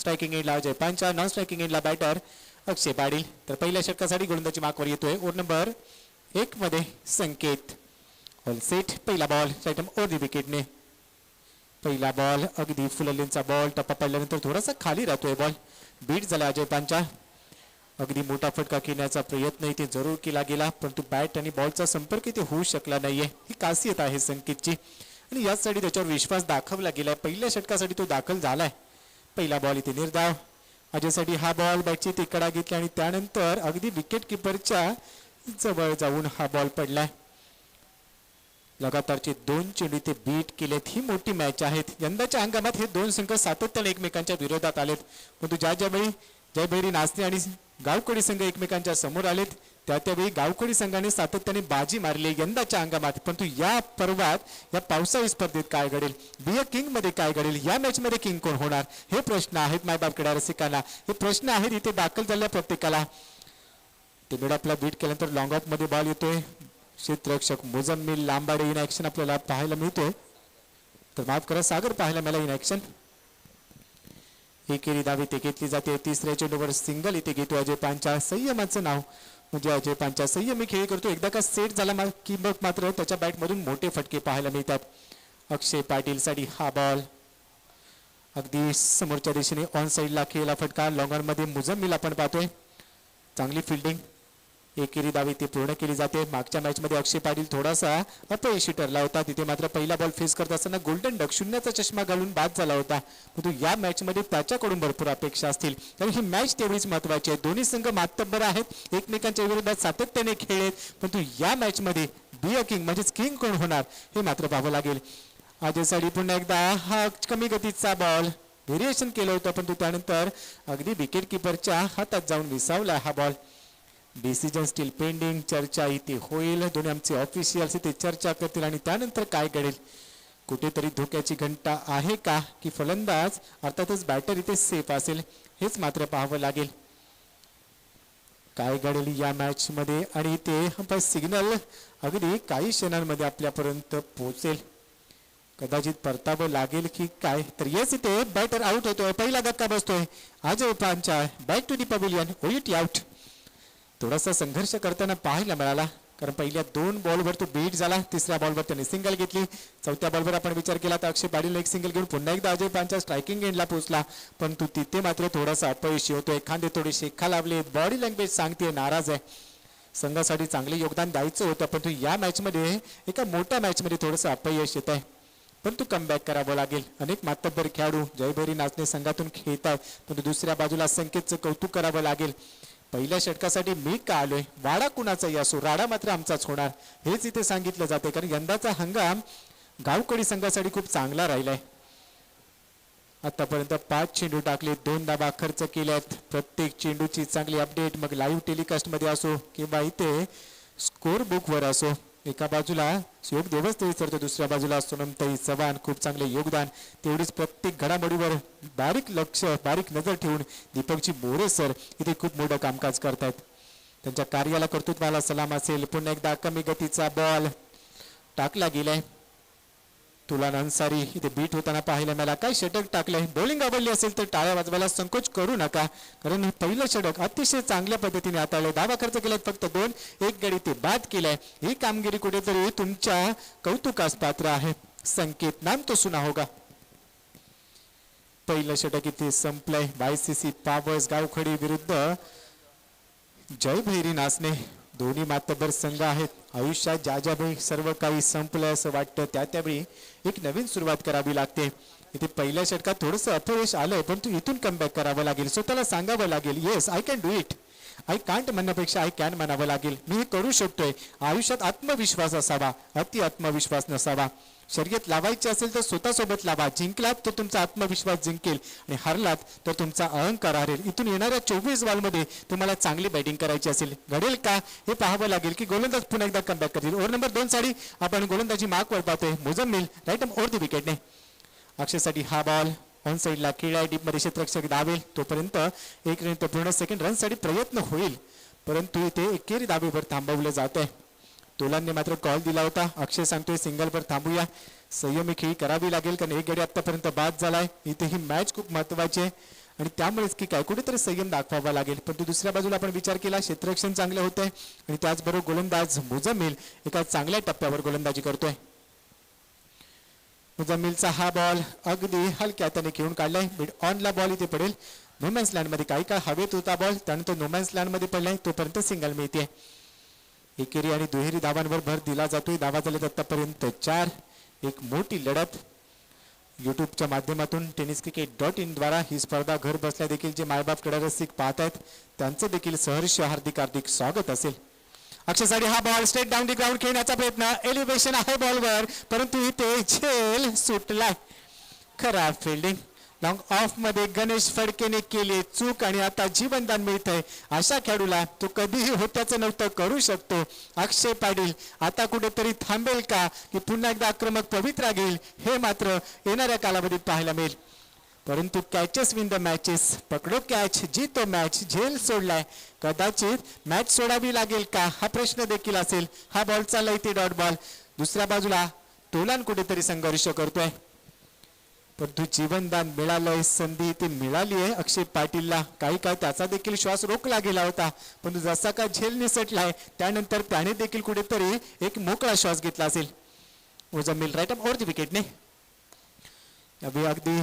Striking एंडला Ajay पांचा, non striking एंडला batter Akshay Patil. तर पहिल्या षटकासाठी गोलंदाजी मार्कवर येतोय ओव्हर नंबर 1 मध्ये संकेत. All set. पहिला बॉल राईट ओव्हर दी विकेटने. पहिला बॉल अगदी फुललेंचा बॉल टप्पा पडल्यानंतर थोडासा खाली राहतोय बॉल. बीट झाला अजय पांचा. अगदी मोठा फटका खेळण्याचा प्रयत्न इथे जरूर केला गेला, परंतु बॅट आणि बॉलचा संपर्क इथे होऊ शकला नाहीये. ही खासियत आहे संकेतची आणि यासाठी त्याच्यावर विश्वास दाखवला गेलाय. पहिल्या षटकासाठी तो दाखल झालाय. पहिला बॉल इथे निर्धाव. अजयसाठी हा बॉल बॅटची तिकडा घेतला आणि त्यानंतर अगदी विकेट किपरच्या जवळ जाऊन हा बॉल पडलाय. लगातारचे 2 चेंडू ते बीट केलेत. ही मोठी मॅच आहेत. यंदाच्या हंगामात हे 2 संघ सातत्याने एकमेकांच्या विरोधात आलेत, परंतु ज्यावेळी जयभैरी नाचणे आणि गावकडी संघ एकमेकांच्या समोर आलेत त्यावेळी गावकडी संघाने सातत्याने बाजी मारली यंदाच्या हंगामात. परंतु या पर्वात या पावसाळी स्पर्धेत काय घडेल, बी अ किंग मध्ये काय घडेल, या मॅच मध्ये किंग कोण होणार हे प्रश्न आहेत मायबाप क्रीडा रसिकांना. हे प्रश्न आहेत इथे दाखल झालेल्या प्रत्येकाला. ते मिड आपला बीट केल्यानंतर लॉंग ऑफ मध्ये बॉल येतोय. क्षेत्ररक्षक मुजम्मिल लांबाडे इन ऍक्शन आपल्याला पाहायला मिळतोय. तर माफ करा सागर पाहायला मला इन ऍक्शन. एकेरी धाव इथे घेतली जाते. तिसऱ्या चेंडूवर सिंगल इथे घेतो अजय पांचा. संयमाचं नाव म्हणजे अजय पांचा संयमी खेळ करतो. एकदा का सेट झाला की मग मात्र त्याच्या बॅटमधून मोठे फटके पाहायला मिळतात. अक्षय पाटील साठी हा बॉल अगदी समोरच्या दिशेने ऑन साईडला खेळला फटका. लॉंगर मध्ये मुजम्मिल आपण पाहतोय. चांगली फिल्डिंग. एकेरी धाव ती पूर्ण केली जाते. मागच्या मॅच मध्ये अक्षय पाटील थोडासा अपयशी ठरला होता. तिथे मात्र पहिला बॉल फेस करत असताना गोल्डन डक शून्याचा चष्मा घालून बाद झाला होता, परंतु या मॅच मध्ये त्याच्याकडून भरपूर अपेक्षा असतील, कारण ही मॅच तेवढीच महत्वाची आहे. दोन्ही संघ मातब्बर आहेत, एकमेकांच्या विरोधात सातत्याने खेळलेत, परंतु या मॅच मध्ये बी अ किंग म्हणजेच किंग कोण होणार हे मात्र पाहावं लागेल. अजयसाठी पुन्हा एकदा हा कमी गतीचा बॉल व्हेरिएशन केलं होतं, परंतु त्यानंतर अगदी विकेट किपरच्या हातात जाऊन विसावला हा बॉल. Decision steel pending. चर्चा इथे होईल. दोन्ही आमचे ऑफिशियल्स इथे चर्चा करतील आणि त्यानंतर काय घडेल. कुठेतरी धोक्याची घंटा आहे का की फलंदाज अर्थातच बॅटर इथे सेफ असेल हेच मात्र पाहावं लागेल. काय घडेल या मॅच मध्ये आणि ते सिग्नल अगदी काही क्षणांमध्ये आपल्यापर्यंत पोहोचेल. कदाचित परतावं लागेल की काय. तर येस इथे बॅटर आउट होतोय. पहिला धक्का बसतोय. Ajay Pancha back to the pavilion. ओईटी आउट. थोडासा संघर्ष करताना पाहायला मिळाला, कारण पहिल्या 2 बॉलवर तो बीट झाला. तिसऱ्या बॉलवर त्याने सिंगल घेतली. चौथ्या बॉलवर आपण विचार केला तर अक्षय पाटील एक सिंगल घेऊन पुन्हा एकदा अजय पांचा स्ट्रायकिंग एंडला पोहोचला, परंतु तिथे मात्र थोडासा अपयशी होतोय. खांदे थोडेसे खालावले. बॉडी लँग्वेज सांगते नाराज आहे. संघासाठी चांगले योगदान द्यायचं होतं, परंतु या मॅच मध्ये एका मोठ्या मॅच मध्ये थोडंसं अपयश येत आहे, परंतु कमबॅक करावं लागेल. अनेक मातब्बर खेळाडू जयभैरी नाचणे संघातून खेळतात, परंतु दुसऱ्या बाजूला संकेतचं कौतुक करावं लागेल. पहिल्या षटकासाठी मी का आलोय, वाडा कुणाचाही असो राडा मात्र आमचाच होणार हेच इथे सांगितलं जाते, कारण यंदाचा हंगाम गावकडी संघासाठी खूप चांगला राहिलाय. आतापर्यंत 5 चेंडू टाकले, 2 धावा खर्च केल्यात. प्रत्येक चेंडूची चांगली अपडेट मग लाईव्ह टेलिकास्ट मध्ये असो किंवा इथे स्कोर बुक वर असो. एका बाजूला योग देवस्थळी तर दुसऱ्या बाजूला सोनमताई चव्हाण खूप चांगले योगदान. तेवढीच प्रत्येक घडामोडीवर बारीक लक्ष बारीक नजर ठेवून दीपकजी मोरे सर इथे खूप मोठं कामकाज करतायत. त्यांच्या कार्याला कर्तृत्वाला सलाम असेल. पुन्हा एकदा कमी गतीचा बॉल टाकला गेलाय. तुलान अन्सारी इथे बीट होताना पाहायला मला. काय षटक टाकलंय. बॉलिंग आवडली असेल तर टाळ्या वाजवायला संकोच करू नका, कारण पहिलं षटक अतिशय चांगल्या पद्धतीने हाताळलंय. धावा खर्च केलाय फक्त 2. एक गडी ते बाद केलाय. ही कामगिरी कुठेतरी तुमच्या कौतुकास पात्र आहे. संकेत नाम तो सुना होगा. पहिलं षटक इथे संपलंय. YCC पॉवर्स गावखडी विरुद्ध जयभैरी नाचणे. दोन्ही मातब्बर संघ आहेत. आयुष्यात ज्यावेळी सर्व काही संपलं असं वाटतं त्यावेळी एक नवीन सुरुवात करावी लागते. इथे पहिल्या षटकात थोडंसं अपयश आलंय, परंतु इथून कमबॅक करावं लागेल. स्वतःला सांगावं लागेल yes I can do it. I can't म्हणण्यापेक्षा आय कॅन म्हणावं लागेल. मी हे करू शकतोय. आयुष्यात आत्मविश्वास असावा, अति आत्मविश्वास नसावा. शर्यत लावायची असेल तर स्वतःसोबत लावा. जिंकलात तर तुमचा आत्मविश्वास जिंकेल आणि हरलात तर तुमचा अहंकार हरेल. इथून येणाऱ्या 24 बॉलमध्ये तुम्हाला चांगली बॅटिंग करायची असेल. घडेल का हे पाहावं लागेल की गोलंदाज पुन्हा एकदा कमबॅक करतील. ओव्हर नंबर 2 साठी आपण गोलंदाजी मार्कवर पाहतोय. मुजम्मिल राईट ओव्हर दी विकेटने. अक्षयसाठी हा बॉल ऑन साईडला खेळाय. डीप मध्ये क्षेत्ररक्षक धावेल तोपर्यंत 1 पूर्ण सेकंड रन साठी प्रयत्न होईल, परंतु इथे एकेरी धावेवर थांबवलं जात आहे. तोलांनी मात्र कॉल दिला होता. अक्षय सांगतोय सिंगलवर थांबूया. संयमी खेळी करावी लागेल, कारण एक गडी आतापर्यंत बाद झालाय. इथे ही मॅच खूप महत्वाची आहे आणि त्यामुळेच की काय कुठेतरी संयम दाखवावा लागेल. परंतु दुसऱ्या बाजूला आपण विचार केला क्षेत्ररक्षण चांगले होते आणि त्याचबरोबर गोलंदाज मुजम्मिल एका चांगल्या टप्प्यावर गोलंदाजी करतोय. मुजम्मिलचा हा बॉल अगदी हलक्या त्याने खेळून काढलाय. मिड ऑनला बॉल इथे पडेल. नोमॅन्स लँड मध्ये काही काळ हवेत होता बॉल, त्यानंतर नोमॅन्स लँड मध्ये पडलाय, तोपर्यंत सिंगल मिळते. एकेरी आणि दुहेरी धावांवर भर दिला जातोय. धावा झालेत आतापर्यंत 4. एक मोठी लढत. यूट्यूबच्या माध्यमातून tenniscricket.in द्वारा ही स्पर्धा घर बसल्या देखील जे मायबाप क्रीडा रसिक पाहत आहेत त्यांचं देखील सहर्ष हार्दिक स्वागत असेल. अक्षयसाठी हा ball straight down the ground खेळण्याचा प्रयत्न. एलिव्हेशन आहे बॉलवर, परंतु इथे झेल सुटलाय. खराब फिल्डिंग. लॉंग ऑफ मध्ये गणेश फडकेने केली चूक आणि आता जीवनदान मिळतंय. अशा खेळाडूला तो कधीही होत्याचं नव्हतं करू शकतो. अक्षय पाटील आता कुठेतरी थांबेल का की पुन्हा एकदा आक्रमक पवित्रा घेईल हे मात्र येणाऱ्या कालावधीत पाहायला मिळेल. परंतु कॅचेस विन द मॅचेस. पकडो कॅच जीतो मॅच. झेल सोडलाय. कदाचित मॅच सोडावी लागेल का हा प्रश्न देखील असेल. हा बॉल चाललाय ते डॉट बॉल. दुसऱ्या बाजूला तोलान कुठेतरी संघर्ष करतोय, परंतु जीवनदान मिळालंय. संधी ती मिळाली आहे अक्षय पाटीलला. काही काळ त्याचा देखील श्वास रोखला गेला होता, पण जसा का झेल निसटलाय त्यानंतर त्याने देखील कुठेतरी एक मोकळा श्वास घेतला असेल. Mujammil right up over the विकेटने अगदी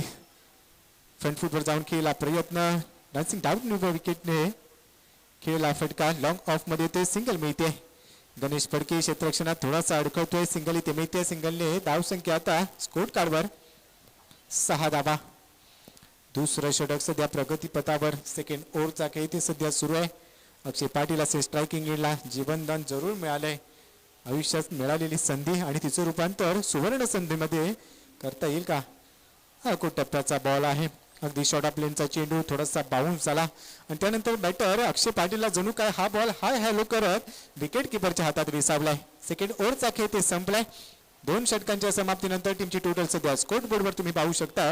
फ्रंट फुटवर जाऊन खेळला प्रयत्न. डान्सिंग डाऊन विकेटने खेळला फटका. लॉंग ऑफ मध्ये ते सिंगल मिळते. गणेश फडके क्षेत्ररक्षणात थोडासा अडकवतोय. सिंगल इथे मिळते. सिंगलने धाव संख्या आता स्कोर कार्डवर 6 धावा. दुसरं षटक सध्या प्रगतीपथावर. सेकंड ओव्हरचा खेळ ते सध्या सुरू आहे. अक्षय पाटील असे स्ट्रायकिंग एंडला जीवनदान जरूर मिळालंय. आयुष्यात मिळालेली संधी आणि तिचं रूपांतर सुवर्ण संधीमध्ये करता येईल का. हा टप्प्याचा बॉल आहे. अगदी शॉर्ट ऑफ लेनचा चेंडू थोडासा बाउन्स झाला आणि त्यानंतर बॅटर अक्षय पाटीलला जणू काय हा बॉल हाय हॅलो करत विकेट किपरच्या हातात विसावलाय. सेकंड ओव्हरचा खेळ ते संपलाय. 2 षटकांच्या समाप्तीनंतर टीमची टोटल सध्या स्कोर बोर्डवर तुम्ही पाहू शकता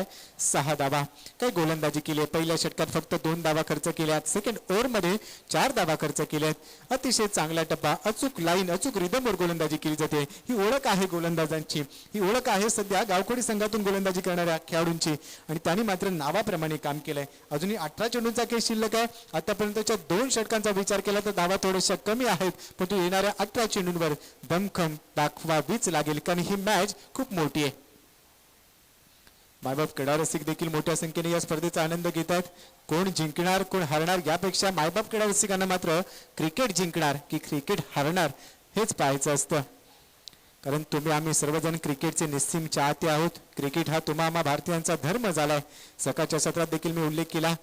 6 धावा. काय गोलंदाजी केली. पहिल्या षटकात फक्त 2 धावा खर्च केल्यात. सेकंड ओव्हर मध्ये 4 धावा खर्च केल्यात. अतिशय चांगला टप्पा. अचूक लाईन अचूक रिदमवर गोलंदाजी केली जाते. ही ओळख आहे गोलंदाजांची. ही ओळख आहे सध्या गावखडी संघातून गोलंदाजी करणाऱ्या खेळाडूंची आणि त्यांनी मात्र नावाप्रमाणे काम केलंय. अजूनही 18 चेंडूंचा खेळ शिल्लक आहे. आतापर्यंतच्या 2 षटकांचा विचार केला तर धावा थोड्याशा कमी आहेत, परंतु येणाऱ्या 18 चेंडूंवर दमखम दाखवावीच लागेल कारण ही मॅच खूप मोठी आहे. मायबाप क्रीडा रसिक देखील मोठ्या संख्येने या स्पर्धेचा आनंद घेत आहेत. कोण जिंकणार कोण हरणार यापेक्षा मायबाप क्रीडा रसिकांना मात्र क्रिकेट जिंकणार की क्रिकेट हरणार हेच पाहायचं असतं. कारण तुम्ही आम्ही सर्वजण क्रिकेटचे निस्सीम चाहते आहोत. क्रिकेट हा तुम्हा आम्हा भारतीयांचा धर्म झालाय. सकाळच्या सत्रात देखील मी उल्लेख केला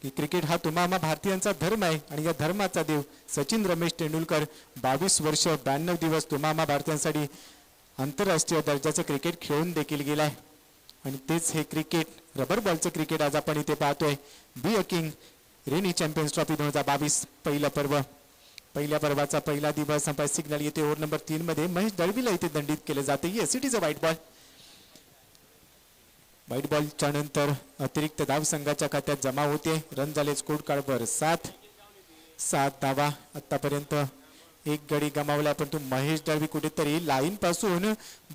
की क्रिकेट हा तुम्हा आम्हा भारतीयांचा धर्म आहे आणि या धर्माचा देव सचिन रमेश तेंडुलकर 22 वर्ष 92 दिवस तुम्हा आम्हा भारतीयांसाठी आंतरराष्ट्रीय दर्जाचं क्रिकेट खेळून देखील गेलाय. आणि तेच हे क्रिकेट रबर बॉलचं क्रिकेट आज आपण इथे पाहतोय. Be a king rainy champions trophy 2022 पहिलं पर्व. पहिल्या पर्वाचा पहिला दिवस संपाय सिग्नल येते. ओव्हर नंबर 3 मध्ये महेश दळवीला इथे दंडित केले जाते. Yes it is a white ball. White बॉलच्या नंतर अतिरिक्त धाव संघाच्या खात्यात जमा होते. रन झाले स्कोर कार्डवर 7 धावा. आतापर्यंत एक गडी गमावला, पण तो महेश दळवी कुठेतरी लाईन पासून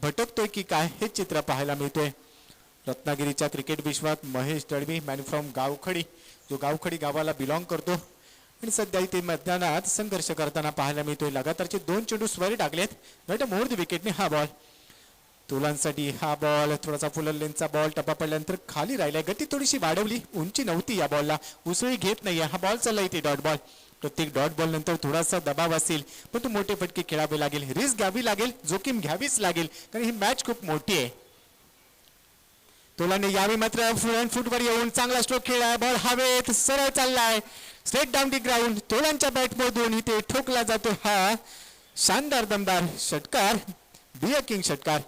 भटकतोय की काय हे चित्र पाहायला मिळतोय. रत्नागिरीच्या क्रिकेट विश्वात महेश दळवी मॅन फ्रॉम गावखडी, जो गावखडी गावाला बिलॉंग करतो आणि सध्या इथे मैदानात संघर्ष करताना पाहायला मिळतोय. लगातारचे 2 चेंडू स्वर टाकलेत. राईट मोर द विकेटने हा बॉल. तोलांसाठी हा बॉल थोडासा फुल लेनचा बॉल टप्पा पडल्यानंतर खाली राहिलाय. गती थोडीशी वाढवली, उंची नव्हती या बॉलला. उसळी घेत नाहीये. हा बॉल चालला इथे डॉट बॉल. प्रत्येक डॉट बॉल नंतर थोडासा दबाव असेल, पण तो मोठे फटके खेळावे लागेल. रिस्क घ्यावी लागेल, जोखीम घ्यावीच लागेल कारण ही मॅच खूप मोठी आहे. तोलाने यावी मात्र फ्रंट फुटवर येऊन चांगला स्ट्रोक खेळला. बॉल हवेत सरळ चाललाय स्ट्रेट डाऊन दी ग्राउंड. तोलांच्या बॅट मधून इथे ठोकला जातो हा शानदार दमदार षटकार. बी अ किंग षटकार.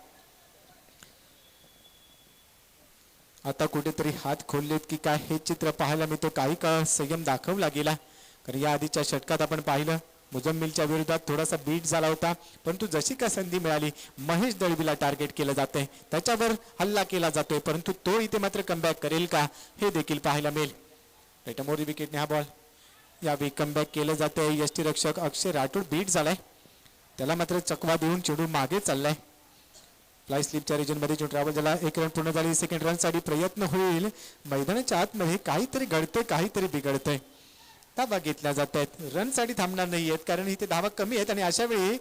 आता कुठेतरी हात खोललेत की काय हे चित्र पाहायला मिळतं. काही काळ संयम दाखवला गेला कारण या आधीच्या षटकात आपण पाहिलं मुजम्मिलच्या विरोधात थोडासा बीट झाला होता, परंतु जशी का संधी मिळाली महेश दळवीला टार्गेट केलं जातंय, त्याच्यावर हल्ला केला जातोय, परंतु तो इथे मात्र कमबॅक करेल का हे देखील पाहायला मिळेल. रेटमोरी विकेटने हा बॉल यावेळी कमबॅक केलं जातंय. यष्टीरक्षक अक्षय राठोड बीट झालाय, त्याला मात्र चकवा देऊन चेंडू मागे चाललाय. फ्लाय स्लिपच्या रिजनमध्ये जो ट्रॅव्हल झाला, 1 रन पूर्ण झाली. सेकंड रनसाठी प्रयत्न होईल. मैदानाच्या आतमध्ये काहीतरी घडतंय, काहीतरी बिघडतंय. धावा घेतल्या जात आहेत. रनसाठी थांबणार नाहीयेत कारण इथे धावा कमी आहेत आणि अशा वेळी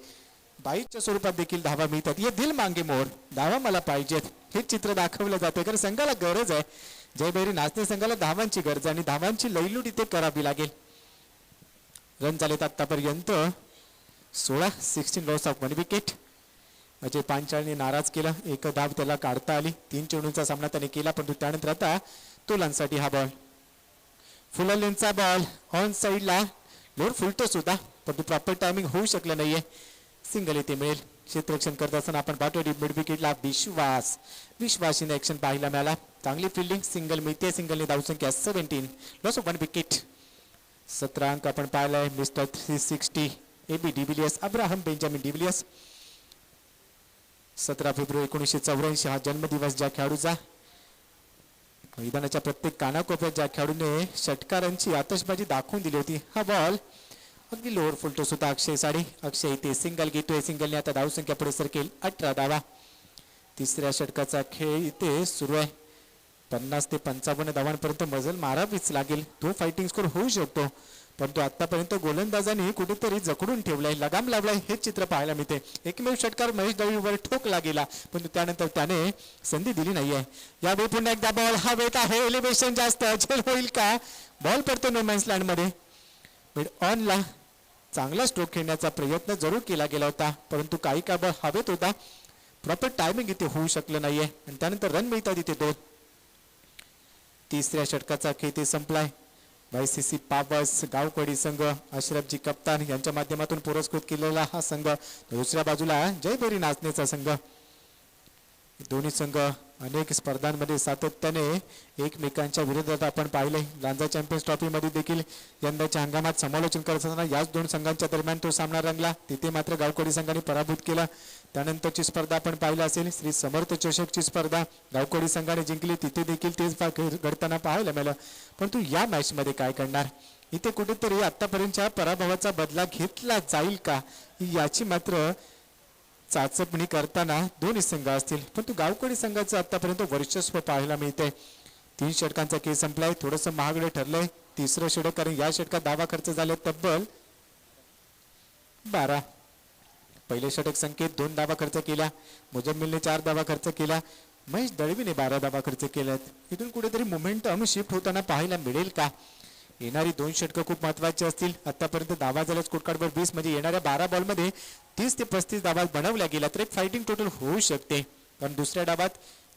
बाईकच्या स्वरूपात देखील धावा मिळतात. ये दिल मांगे मोर, धावा मला पाहिजेत हे चित्र दाखवलं जाते कारण संघाला गरज आहे. जयभैरी नाचणे संघाला धावांची गरज आहे आणि धावांची लयलूट इथे करावी लागेल. रन झालेत आतापर्यंत 16. 16 लॉस ऑफ 1 विकेट. अजय पांचाळने नाराज केला. एक धाव त्याला काढता आली. 3 चेंडूंचा सामना त्याने केला परंतु त्यानंतर आता तोलांसाठी हा बॉल, फुल लेनचा बॉल ऑन साईडला. लोड फुलटोस होता परंतु प्रॉपर टायमिंग होऊ शकलं नाहीये. सिंगल इथे मिळेल. क्षेत्ररक्षण करत असताना आपण पाहतो मिड विकेटला विश्वासीने ऍक्शन पाहायला मिळाला. चांगली फिल्डिंग. सिंगल मिळते. सिंगलने धावसंख्या 17. Loss of 1 wicket. 17 अंक आपण पाहिलाय. Mister 360 AB de Villiers, Abraham Benjamin de Villiers. 17 February 1984 हा जन्मदिवस ज्या खेळाडूचा. मैदानाच्या प्रत्येक कानाकोपऱ्यात ज्या खेळाडूने षटकारांची आतषबाजी दाखवून दिली होती. हा बॉल अगदी लोअर फुलटोस होता. अक्षय साडी. अक्षय इथे सिंगल घेतोय. सिंगलने आता धावसंख्या पुढे सरकेल 18 धावा. तिसऱ्या षटकाचा खेळ इथे सुरू आहे. 50 ते 55 धावांपर्यंत मजल मारावीच लागेल. तो फायटिंग स्कोर होऊ शकतो परंतु आतापर्यंत गोलंदाजांनी कुठेतरी जखडून ठेवलाय, लगाम लावलाय हे चित्र पाहायला मिळते. एकमेव षटकार महेश दळवीवर ठोकला गेला परंतु त्यानंतर त्याने संधी दिली नाहीये. यावेळी पुन्हा एकदा बॉल हवेत आहे. एलिव्हेशन जास्त, झेल होईल का? बॉल पडतो नो मॅन्स लँड मध्ये. मिड ऑनला चांगला स्ट्रोक खेळण्याचा प्रयत्न जरूर केला गेला होता परंतु काही का बॉल हवेत होता. प्रॉपर टायमिंग इथे होऊ शकलं नाहीये आणि त्यानंतर रन मिळतात इथे 2. तिसऱ्या षटकाचा खेळ ते संपलाय. YCC पावर्स गावकडी संघ, अशरफजी कप्तान यांच्या माध्यमातून पुरस्कृत केलेला हा संघ. दुसऱ्या बाजूला जयभैरी नाचणेचा संघ. दोन्ही संघ अनेक स्पर्धांमध्ये सातत्याने एकमेकांच्या विरोधात आपण पाहिले. लांजा चॅम्पियन्स ट्रॉफीमध्ये देखील यंदाच्या हंगामात समालोचन करत असताना याच 2 संघांच्या दरम्यान तो सामना रंगला. तिथे मात्र गावकडी संघाने पराभूत केला. त्यानंतरची स्पर्धा आपण पाहिली असेल, श्री समर्थ चषकची स्पर्धा गावकडी संघाने जिंकली. तिथे देखील तेच घडताना पाहायला मिळालं. परंतु या मॅच मध्ये काय करणार? इथे कुठेतरी आतापर्यंतच्या पराभवाचा बदला घेतला जाईल का याची मात्र चाचपणी करताना दोन्ही संघ असतील. परंतु गावकडी संघाचं आतापर्यंत वर्चस्व पाहायला मिळतंय. 3 षटकांचा खेळ संपलाय. थोडस महागडे ठरलंय तिसरं षटक कारण या षटकात धावा खर्च झाले तब्बल 12. पहिले षटक संकेत 2 धावा खर्च केल्या. मुजम्मिलने 4 धावा खर्च केल्या. महेश दळवीने 12 धावा खर्च केल्यात. इथून कुठेतरी मोमेंटम शिफ्ट होताना पाहायला मिळेल का? येणारी 2 षटकं खूप महत्वाची असतील. आतापर्यंत धावा झाल्या स्कोरकार्डवर 20 म्हणजे येणाऱ्या 12 बॉलमध्ये 30 ते 35 धावा बनवल्या गेल्या तर एक फायटिंग टोटल होऊ शकते. पण दुसऱ्या डावात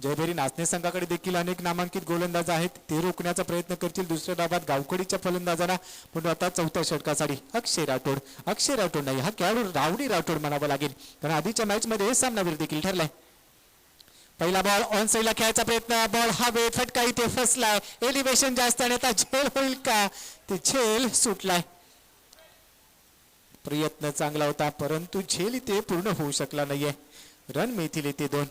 जयभैरी नाचणे संघाकडे देखील अनेक नामांकित गोलंदाज आहेत. ते रोखण्याचा प्रयत्न करतील दुसऱ्या डावात गावकडीच्या फलंदाजांना. पण आता चौथ्या षटकासाठी अक्षय राठोड नाही, हा खेळाडू रावडी राठोड म्हणावं लागेल कारण आधीच्या मॅच मध्ये सामनावीर देखील ठरलाय. पहिला बॉल ऑन साईडला खेळायचा प्रयत्न. बॉल हवेत, फटका इथे फसलाय. एलिव्हेशन जास्त आणि आता झेल होईल का? ते झेल सुटलाय. प्रयत्न चांगला होता परंतु झेल इथे पूर्ण होऊ शकला नाहीये. रन मिळतील इथे 2.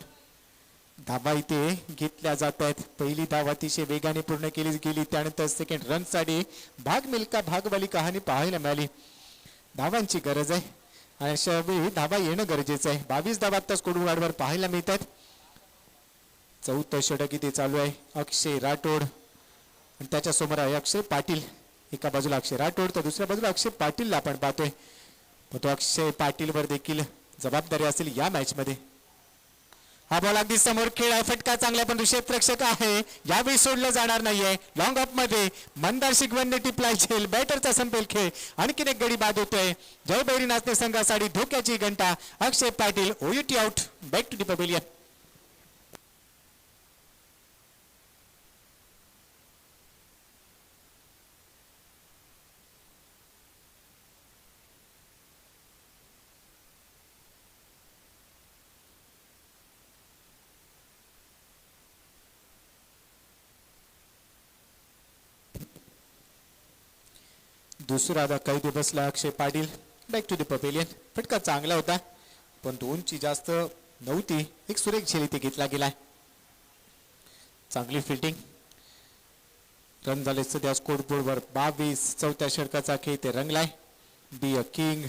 धावा इथे घेतल्या जात आहेत. पहिली धाव अतिशय वेगाने पूर्ण केली गेली. त्यानंतर सेकंड रन साठी भाग मिल्का भागवाली कहाणी पाहायला मिळाली. धावांची गरज आहे आणि अशा वेळी धावा येणं गरजेचं आहे. 22 धावा आता स्कोरकार्डवर पाहायला मिळतात. चौथं षटक इथे चालू आहे. अक्षय राठोड आणि त्याच्या समोर आहे अक्षय पाटील. एका बाजूला अक्षय राठोड तर दुसऱ्या बाजूला अक्षय पाटीलला आपण पाहतोय. तो अक्षय पाटीलवर देखील जबाबदारी असेल या मॅच मध्ये. हा बॉल अगदी समोर खेळ, फटका चांगला पण क्षेत्ररक्षक आहे. यावेळी सोडलं जाणार नाहीये. लॉंग ऑफ मध्ये मंदार शिगवणने टिपलाय झेल. बॅटरचा संपेल खेळ. आणखीन एक गडी बाद होतोय. जयभैरी नाचणे संघासाठी धोक्याची घंटा. Akshay Patil OUT out. Back to the pavilion. दुसरा धक्का इथे बसला Akshay Patil. Back to the pavilion. फटका चांगला होता पण 2ची जास्त नव्हती. एक सुरेख झेल इथे घेतला गेलाय. चांगली फिल्डिंग. रन झाले सध्या स्कोरबोर्डवर 22. चौथ्या षटकाचा खेळ ते रंगलाय. Be a king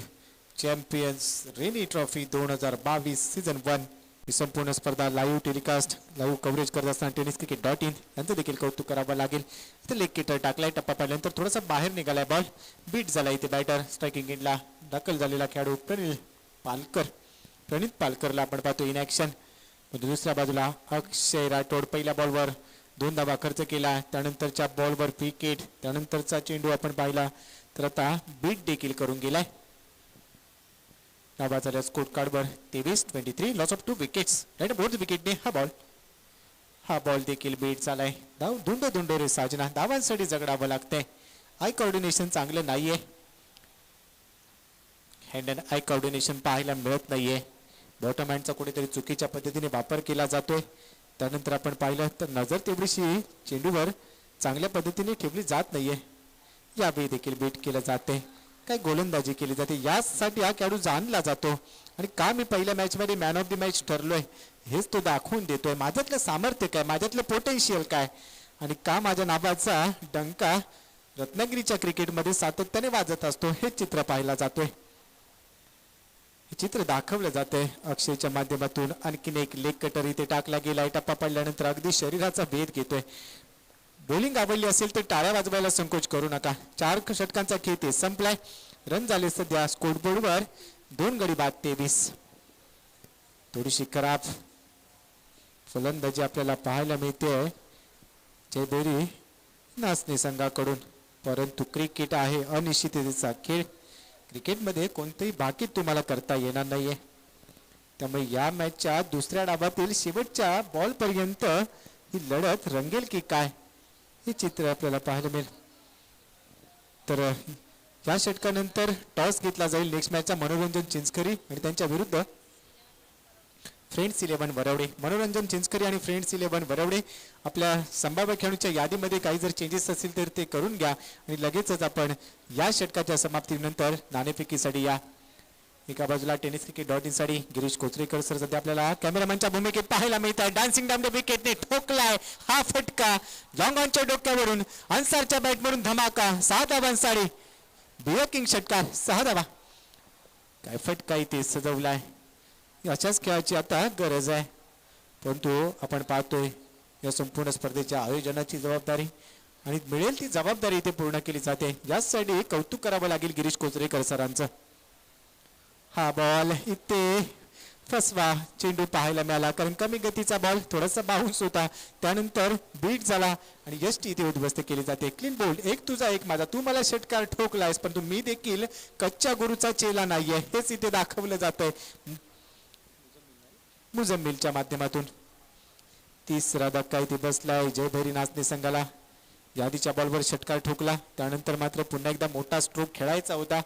champions rainy trophy 2022 season 1 ही संपूर्ण स्पर्धा लाईव्ह टेलिकास्ट लाईव्ह कव्हरेज करत असताना tenniscricket.in यांचं देखील कौतुक करावं लागेल. इथे लेग किटर टाकलाय, टप्पा पाहिल्यानंतर थोडासा बाहेर निघालाय बॉल, बीट झाला इथे बॅटर. स्ट्रायकिंग एंडला दाखल झालेला खेळाडू प्रणित पालकरला आपण पाहतो इन ॲक्शन. दुसऱ्या बाजूला अक्षय राठोड पहिल्या बॉलवर 2 धावा खर्च केला, त्यानंतरच्या बॉलवर विकेट, त्यानंतरचा चेंडू आपण पाहिला तर आता बीट देखील करून गेलाय. धावा झाल्या स्कोर कार्डवर 23-23, लॉस ऑफ 2 विकेट्स. राईट बोर्ड विकेटने हा बॉल देखील बीट झालाय. धाव धुंड रे साजना, धावांसाठी जगडावं लागतंय. आय कोऑर्डिनेशन चांगलं नाहीये, हँड अँड आय कोऑर्डिनेशन पाहायला मिळत नाहीये. बॉटम हँडचा कुठेतरी चुकीच्या पद्धतीने वापर केला जातोय. त्यानंतर आपण पाहिलं तर नजर तेवढीशी चेंडूवर चांगल्या पद्धतीने ठेवली जात नाहीये. यावेळी देखील बीट केलं जाते, काय गोलंदाजी केली जाते. यासाठी हा खेळाडू जाणला जातो आणि का मी पहिल्या मॅचमध्ये मॅन ऑफ द मॅच ठरलोय हेच तो दाखवून देतोय. माझ्यातलं सामर्थ्य काय, माझ्यातलं पोटेन्शियल काय आणि का माझ्या नावाचा डंका रत्नागिरीच्या क्रिकेटमध्ये सातत्याने वाजत असतो हे चित्र पाहायला जातोय. हे चित्र दाखवलं जातंय अक्षयच्या माध्यमातून. आणखीन एक लेग कटर इथे टाकला गेलाय, टप्पा पडल्यानंतर अगदी शरीराचा भेद घेतोय. बॉलिंग आवडली असेल तर टाळ्या वाजवायला संकोच करू नका. 4 षटकांचा खेळ ते संपलाय. रन झाले सध्या स्कोरबोर्डवर 2 गडी बाद 23. थोडीशी खराब फलंदाजी आपल्याला पाहायला मिळते जयभैरी नाचणे संघाकडून, परंतु क्रिकेट आहे अनिश्चिततेचा खेळ. क्रिकेटमध्ये कोणतेही भाकीत तुम्हाला करता येणार नाहीये. त्यामुळे या मॅचच्या दुसऱ्या डावातील शेवटच्या बॉलपर्यंत ही लढत रंगेल की काय हे चित्र आपल्याला पाहायला मिळेल. तर या षटकानंतर टॉस घेतला जाईल. नेक्स्ट मॅचचा मनोरंजन चिंचकरी आणि त्यांच्या विरुद्ध फ्रेंड्स 11 वरवडे. मनोरंजन चिंचकरी आणि फ्रेंड्स 11 वरवडे आपल्या संभाव्य खेळाडूंच्या यादीमध्ये काही जर चेंजेस असतील तर ते करून घ्या आणि लगेचच आपण या षटकाच्या समाप्तीनंतर नाणेफेकीसाठी या. एका बाजूला tenniscricket.in साठी गिरीश कोचरेकर सर सध्या आपल्याला कॅमेरामॅनच्या भूमिकेत पाहायला मिळत आहे. डान्सिंग डाऊन द विकेटने ठोकलाय हा फटका लॉंग ऑनच्या डोक्यावरून. अन्सारच्या बॅटमधून धमाका, 6 धावांसाठी बिया षटकार, 6 धावा. काय फटका इथे सजवलाय. अशाच खेळाची आता गरज आहे, परंतु आपण पाहतोय या संपूर्ण स्पर्धेच्या आयोजनाची जबाबदारी आणि मिळेल ती जबाबदारी इथे पूर्ण केली जाते. यासाठी कौतुक करावं लागेल गिरीश कोचरेकर सरांचं. हा बॉल इथे फसवा चेंडू पाहायला मिळाला, कारण कमी गतीचा बॉल थोडासा बाउन्स होता, त्यानंतर बीट झाला आणि यष्टी इथे उद्ध्वस्त केली जाते. क्लीन बोल्ड, एक तुझा एक माझा. तू मला षटकार ठोकलायस, पण मी देखील कच्च्या गुरुचा चेला नाहीये हेच इथे दाखवलं जातंय मुजम्मिलच्या माध्यमातून. 3रा धक्का इथे बसलाय जयभैरी नाचणे संघाला. यादीच्या बॉलवर षटकार ठोकला, त्यानंतर मात्र पुन्हा एकदा मोठा स्ट्रोक खेळायचा होता,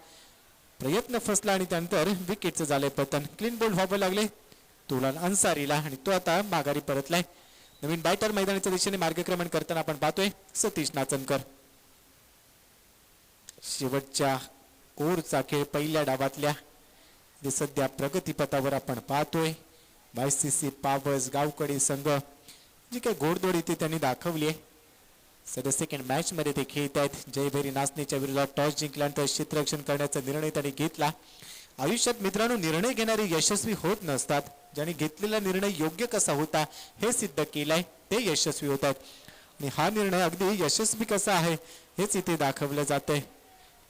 प्रयत्न फसला आणि त्यानंतर विकेटचं झालंय पतन. क्लीन बोल्ड व्हावं लागले तुला अन्सारीला आणि तो आता माघारी परतलाय. नवीन बॅटर मैदानाच्या दिशेने मार्गक्रमण करताना आपण पाहतोय सतीश नाचनकर. शेवटच्या कोरचा खेळ पहिल्या डावातल्या सध्या प्रगतीपथावर आपण पाहतोय. YCC पावस गावकडी संघ जी काही घोडदौड इथे त्यांनी दाखवली आहे. सध्या सेकंड मॅच मध्ये ते खेळत आहेत. जयभैरी नाचणीच्या विरोधात टॉस जिंकल्यानंतर क्षेत्ररक्षण करण्याचा निर्णय त्यांनी घेतला. आयुष्यात मित्रांनो निर्णय घेणारे यशस्वी होत नसतात, ज्यांनी घेतलेला निर्णय योग्य कसा होता हे सिद्ध केलाय ते यशस्वी होत आहेत. आणि हा निर्णय अगदी यशस्वी कसा आहे हेच इथे दाखवलं जातंय.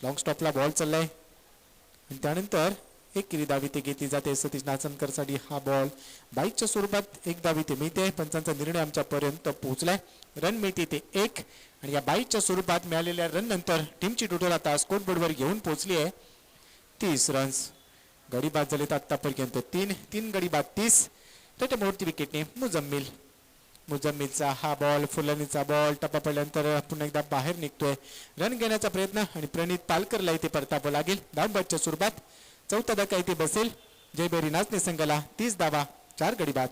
लॉंग स्टॉपला बॉल चाललाय आणि त्यानंतर एक धाव इथे घेतली जाते सतीश नाचनकर साठी. हा बॉल बाईकच्या स्वरूपात एक धाव इथे मिळते. पंचांचा निर्णय आमच्यापर्यंत पोहोचलाय. रन मिळते ते 1 आणि या बाईकच्या स्वरूपात मिळालेल्या रन नंतर टीमची टोटल आता स्कोर बोर्डवर घेऊन पोहोचली आहे 30 रन्स. गडी बाद झालेत आतापर्यंत 3 गडी बाद 30. त्याच्या मोठी विकेटने मुजम्मिलचा हा बॉल, फुलनीचा बॉल टप्पा पडल्यानंतर पुन्हा एकदा बाहेर निघतोय. रन घेण्याचा प्रयत्न आणि प्रणित पालकरला इथे परतावं लागेल. धावबादच्या स्वरूपात 4था धक्का इथे बसेल जयभैरी नाचणे संघाला. 30 धावा 4 गडी बाद.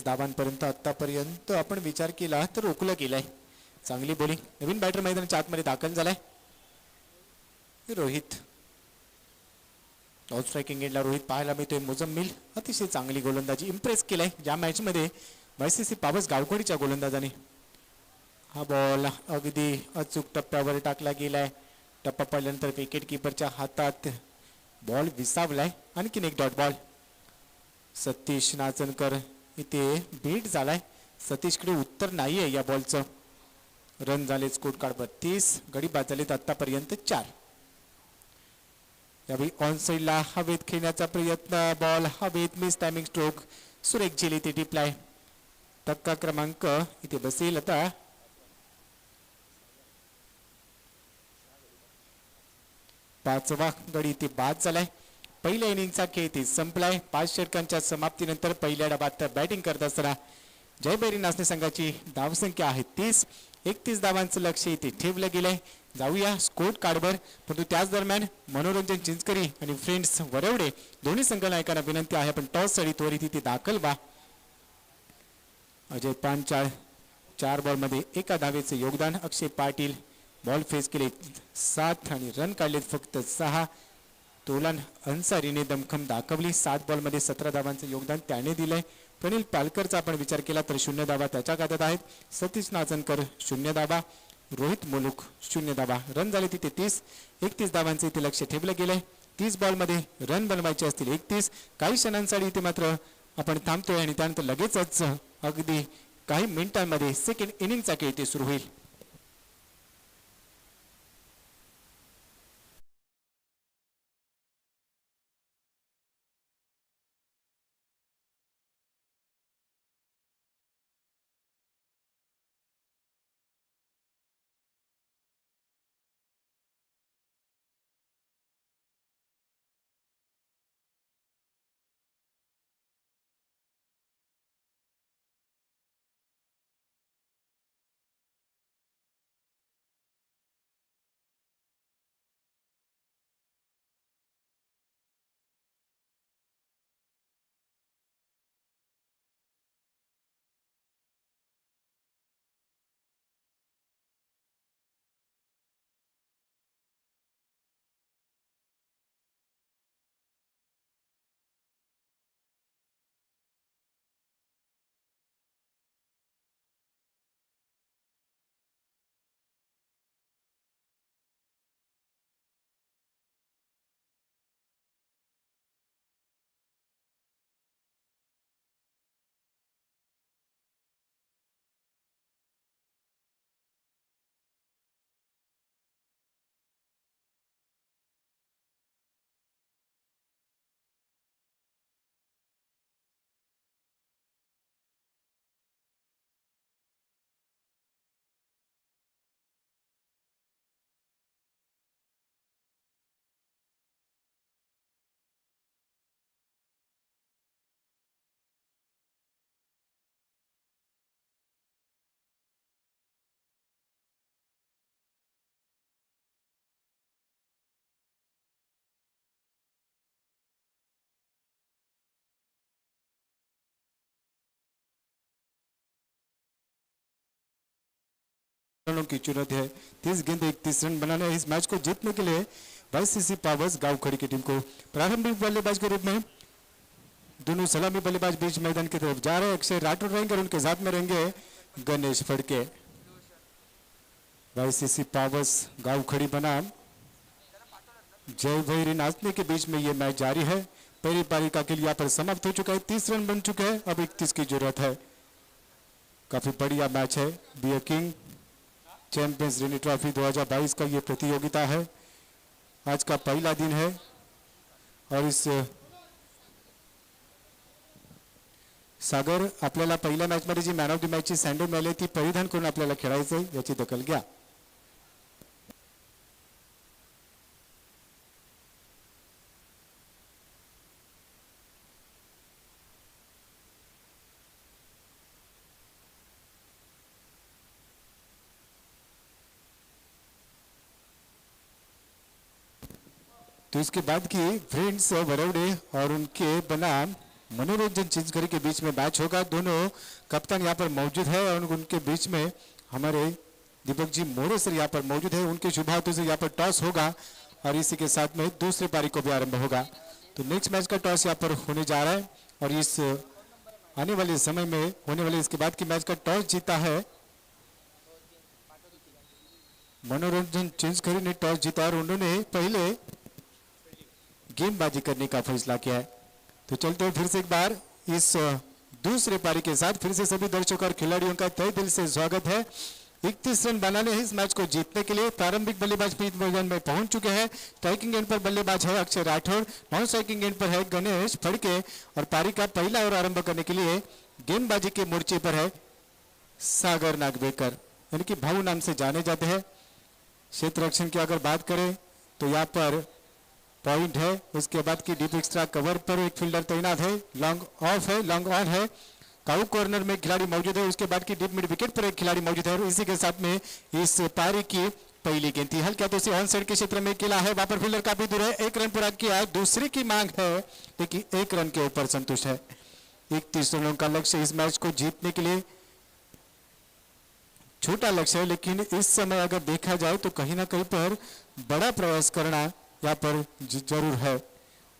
धावांपर्यंत आतापर्यंत आपण विचार केला तर रोखलं गेलाय. चांगली बॉलिंग. नवीन बॅटर मैदानाच्या आतमध्ये दाखल झालाय रोहित. टॉप स्ट्रायकिंग एंडला रोहित पाहायला मिळतोय. मुजम्मिल अतिशय चांगली गोलंदाजी इम्प्रेस केलाय या मॅच मध्ये YCC पावस गावखडीच्या गोलंदाजाने. हा बॉल अगदी अचूक टप्प्यावर टाकला गेलाय. टप्पा पडल्यानंतर विकेट किपरच्या हातात बॉल विसावलाय. आणखीन एक डॉट बॉल. सतीश नाचनकर इथे बीट झालाय. सतीशकडे उत्तर नाहीये या बॉलचं. रन झाले स्कोर कार्ड 32. गडी बाद झालेत आतापर्यंत 4. यावेळी ऑन साईडला हवेत खेळण्याचा प्रयत्न. बॉल हवेत मिस टायमिंग स्ट्रोक. सुरेख झेल इथे टिपलाय. धक्का क्रमांक इथे बसेल आता. पाचवा गडी इथे बाद झालाय. पहिल्या इनिंगचा खेळ इथे संपलाय. 5 षटकांच्या समाप्तीनंतर पहिल्या डावात बॅटिंग करत असताना जयभैरी नाचणे संघाची धावसंख्या आहे 30. 31 धावांचं लक्ष इथे ठेवलं गेलंय. जाऊया स्कोर कार्डवर. परंतु त्याच दरम्यान मनोरंजन चिंचकरी आणि फ्रेंड्स वरवडे दोन्ही संघनायकांना विनंती आहे पण टॉस साठी त्वरित इथे दाखल व्हा. अजय पांचाळ 4 बॉलमध्ये 1 धावेचे योगदान. अक्षय पाटील बॉल फेस केले 7 आणि रन काढलेत फक्त 6. तोलान अन्सारीने दमखम दाखवली. 7 बॉलमध्ये 17 धावांचं योगदान त्याने दिलंय. प्रनिल पालकरचा आपण विचार केला तर 0 धावा त्याच्या खात्यात आहेत. सतीश नाचनकर 0 धावा. रोहित मुलुक 0 धावा. रन झाले तिथे 30. 31 धावांचे इथे लक्ष ठेवलं गेलंय. 30 बॉलमध्ये रन बनवायचे असतील 31. काही क्षणांसाठी इथे मात्र आपण थांबतोय आणि त्यानंतर लगेचच अगदी काही मिनिटांमध्ये सेकंड इनिंगचा खेळ इथे सुरू होईल. की जरूरत है 30 गेंद 31 रन बनाना है इस मैच को जीतने के लिए YCC पावर्स गावखड़ी की टीम को. प्रारंभिक बल्लेबाज के रूप में दोनों सलामी बल्लेबाज बीच मैदान की तरफ जा रहे हैं. अक्षय राठौर रहेंगे और उनके साथ में रहेंगे गणेश फड़के. YCC पावर्स गावखड़ी बनाम जय भैरी नाचने के बीच में ये मैच जारी है. पहली पारी का खेल यहाँ पर समाप्त हो चुका है. 30 रन बन चुके हैं. अब 31 की जरूरत है. काफी बढ़िया मैच है. B A king champions Ranji Trophy 2022 का ये प्रतियोगिता है. आज का पहला दिन है और इस सागर आपल्याला पहिल्या मॅच मध्ये जी मॅन ऑफ द मॅच ची सँडल मिळाली ती परिधान करून आपल्याला खेळायचंय याची दखल घ्या. तो इसके बाद की फ्रेंड्स वरवड़े और उनके बनाम मनोरंजन चिंचकरी के बीच में मैच होगा. दोनों कप्तान यहाँ पर मौजूद है और उनके बीच में हमारे दीपक जी मोरे सर यहाँ पर मौजूद है. उनके शुभ हाथों से यहाँ पर टॉस होगा और इसी के साथ में दूसरी पारी को भी आरंभ होगा. तो नेक्स्ट मैच का टॉस यहाँ पर होने जा रहा है और इस आने वाले समय में होने वाले इसके बाद की मैच का टॉस जीता है मनोरंजन चिंचखरी ने। टॉस जीता और उन्होंने पहले गेंदबाजी करने का फैसला किया है। तो चलते हैं फिर से एक बार इस दूसरे पारी के साथ। फिर से सभी दर्शकों और खिलाड़ियों का तहे दिल से स्वागत है। 31 रन बनाने हैं इस मैच को जीतने के लिए। प्रारंभिक बल्लेबाज पीच मैदान में पहुंच चुके हैं। स्ट्राइकिंग एंड पर बल्लेबाज है Akshay Rathore, non striking and पर है गणेश फड़के और पारी का पहला ओवर आरंभ करने के लिए गेंदबाजी के मोर्चे पर है सागर नागवेकर, यानी कि भाऊ नाम से जाने जाते हैं। क्षेत्र रक्षण की अगर बात करें तो यहाँ पर पॉइंट है, उसके बाद की डीप एक्स्ट्रा कवर पर एक फील्डर तैनात है, लॉन्ग ऑफ है, लॉन्ग ऑन है, काउ कॉर्नर में खिलाड़ी मौजूद है, उसके बाद की डीप मिड विकेट पर एक खिलाड़ी मौजूद है और इसी के साथ में इस पारी की पहली गेंद थी। हल्का तो ऑन साइड के क्षेत्र में किला है, वहां पर फील्डर काफी दूर है, एक रन पूरा किया, दूसरे की मांग है लेकिन एक रन के ऊपर संतुष्ट है। 31 रनों का लक्ष्य इस मैच को जीतने के लिए छोटा लक्ष्य है, लेकिन इस समय अगर देखा जाए तो कहीं ना कहीं पर बड़ा प्रयास करना यहाँ पर जरूर है,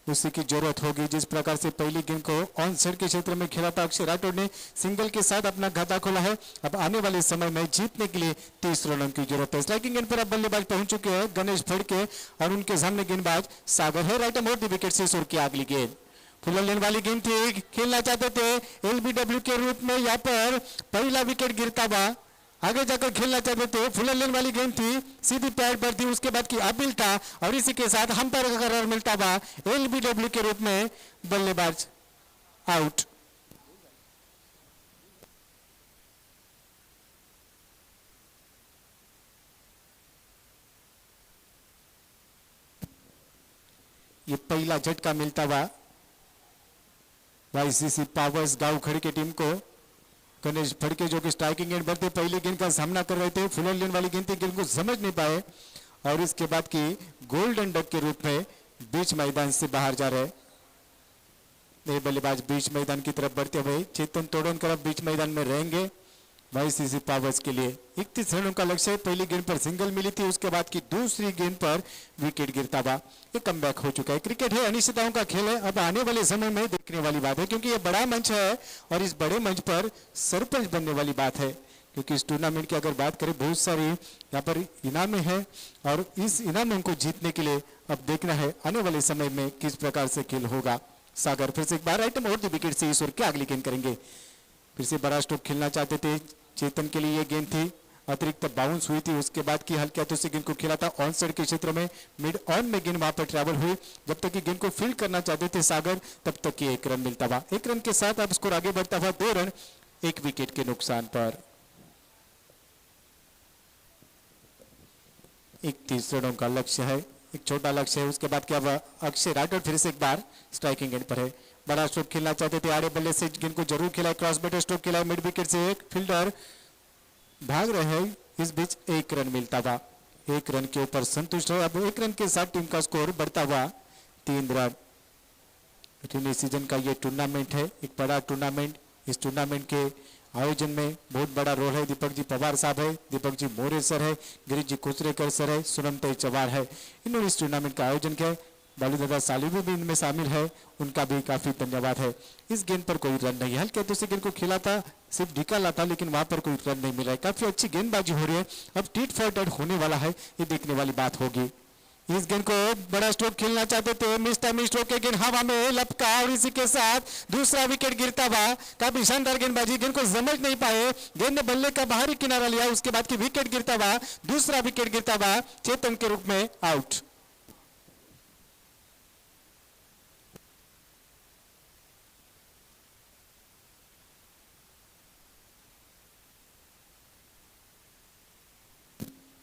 उसी की जरूरत होगी। जिस प्रकार से पहली गेंद को ऑन साइड के क्षेत्र में खेला था अक्षय राठौर ने, सिंगल के साथ अपना खाता खोला है। अब आने वाले समय में जीतने के लिए 30 रनों की जरूरत है। स्ट्राइकिंग एंड पर अब बल्लेबाज पहुंच चुके हैं गणेश फड़के और उनके सामने गेंदबाज सागर है। राइट मोड़ द विकेट से सुर की अगली गेंद फुलर लेने वाली गेंद थी, खेलना चाहते थे एलबीडब्ल्यू के रूप में, यहाँ पर पहला विकेट गिरता हुआ आगे जाकर खेलना चाहते थे। फुलर लेन वाली गेंद थी, सीधी पैड पर थी, उसके बाद की अपील था और इसी के साथ अंपायर का करार मिलता हुआ एलबीडब्ल्यू के रूप में बल्लेबाज आउट। ये पहला झटका मिलता हुआ वाईसीसी पावर्स गांव खड़ी की टीम को। गणेश फड़के जो कि स्ट्राइकिंग एंड पर थे, पहले गेंद का सामना कर रहे थे, फुलर लेन वाली गेंद थी, गेंद को समझ नहीं पाए और इसके बाद की गोल्डन डक के रूप में बीच मैदान से बाहर जा रहे। ये बल्लेबाज बीच मैदान की तरफ बढ़ते हुए चेतन तोड़नकर बीच मैदान में रहेंगे वाईसीसी पावर्स के लिए। 31 रनों का लक्ष्य, पहली गेंद पर सिंगल मिली थी, उसके बाद की दूसरी गेंद पर विकेट गिरता हुआ ये कमबैक हो चुका है। क्रिकेट है, अनिश्चितताओं का खेल है। अब आने वाले समय में देखने वाली बात है, क्योंकि ये बड़ा मंच है और इस बड़े मंच पर सरपंच बनने वाली बात है, क्योंकि इस टूर्नामेंट की अगर बात करें बहुत सारी यहाँ पर इनामें हैं और इस इनामों को जीतने के लिए अब देखना है आने वाले समय में किस प्रकार से खेल होगा। सागर फिर से एक बार आइटम और विकेट से ईश्वर के अगली गेंद करेंगे। फिर से बड़ा स्ट्रोक खेलना चाहते थे चेतन के लिए, ये गेंद थी अतिरिक्त बाउंस हुई थी, उसके बाद की हल्के हाथों से गेंद को खेला था ऑन साइड के क्षेत्र में, मिड ऑन में गेंद वहां पर ट्रैवल हुई। जब तक कि गेंद को फील्ड करना चाहते थे सागर, तब तक कि एक रन मिलता हुआ, एक रन के साथ अब स्कोर आगे बढ़ता हुआ 2 रन 1 विकेट के नुकसान पर। 31 रनों का लक्ष्य है, एक छोटा लक्ष्य है। उसके बाद क्या अक्षय राठौर फिर से एक बार स्ट्राइकिंग एंड पर है, बड़ा स्ट्रोक खेलना चाहते थे, आड़े बल्ले से गेंद को जरूर खेला, क्रॉस बैटर स्ट्रोक खेला, मिड विकेट से एक फील्डर भाग रहे हैं, इस बीच 1 रन मिलता हुआ, 1 रन के ऊपर संतुष्ट है। अब 1 रन के साथ टीम का स्कोर बढ़ता हुआ 3 रन। सीजन का ये टूर्नामेंट है, एक बड़ा टूर्नामेंट। इस टूर्नामेंट के आयोजन में बहुत बड़ा रोल है दीपक जी पवार साहब है, दीपक जी मोरे सर है, गिरीश जी कुचरेकर सर है, सुनमते चवार है, इन्होंने इस टूर्नामेंट का आयोजन किया। बालू दादा सालिबू भी इनमें शामिल है, उनका भी काफी धन्यवाद है। इस गेंद पर कोई रन नहीं है, हल्के दूसरी गेंद को खेला था, सिर्फ निकाला था, लेकिन वहां पर कोई रन नहीं मिला है। काफी अच्छी गेंदबाजी हो रही है, अब टीट फॉर टैट होने वाला है, ये देखने वाली बात होगी। इस गेंद को बड़ा स्ट्रोक खेलना चाहते थे, मिस स्ट्रोक के गेंद हवा में लपका और इसी के साथ दूसरा विकेट गिरता हुआ, काफी शानदार गेंदबाजी, गेंद को समझ नहीं पाए, गेंद ने बल्ले का बाहरी किनारा लिया, उसके बाद की विकेट गिरता हुआ, दूसरा विकेट गिरता हुआ चेतन के रूप में आउट।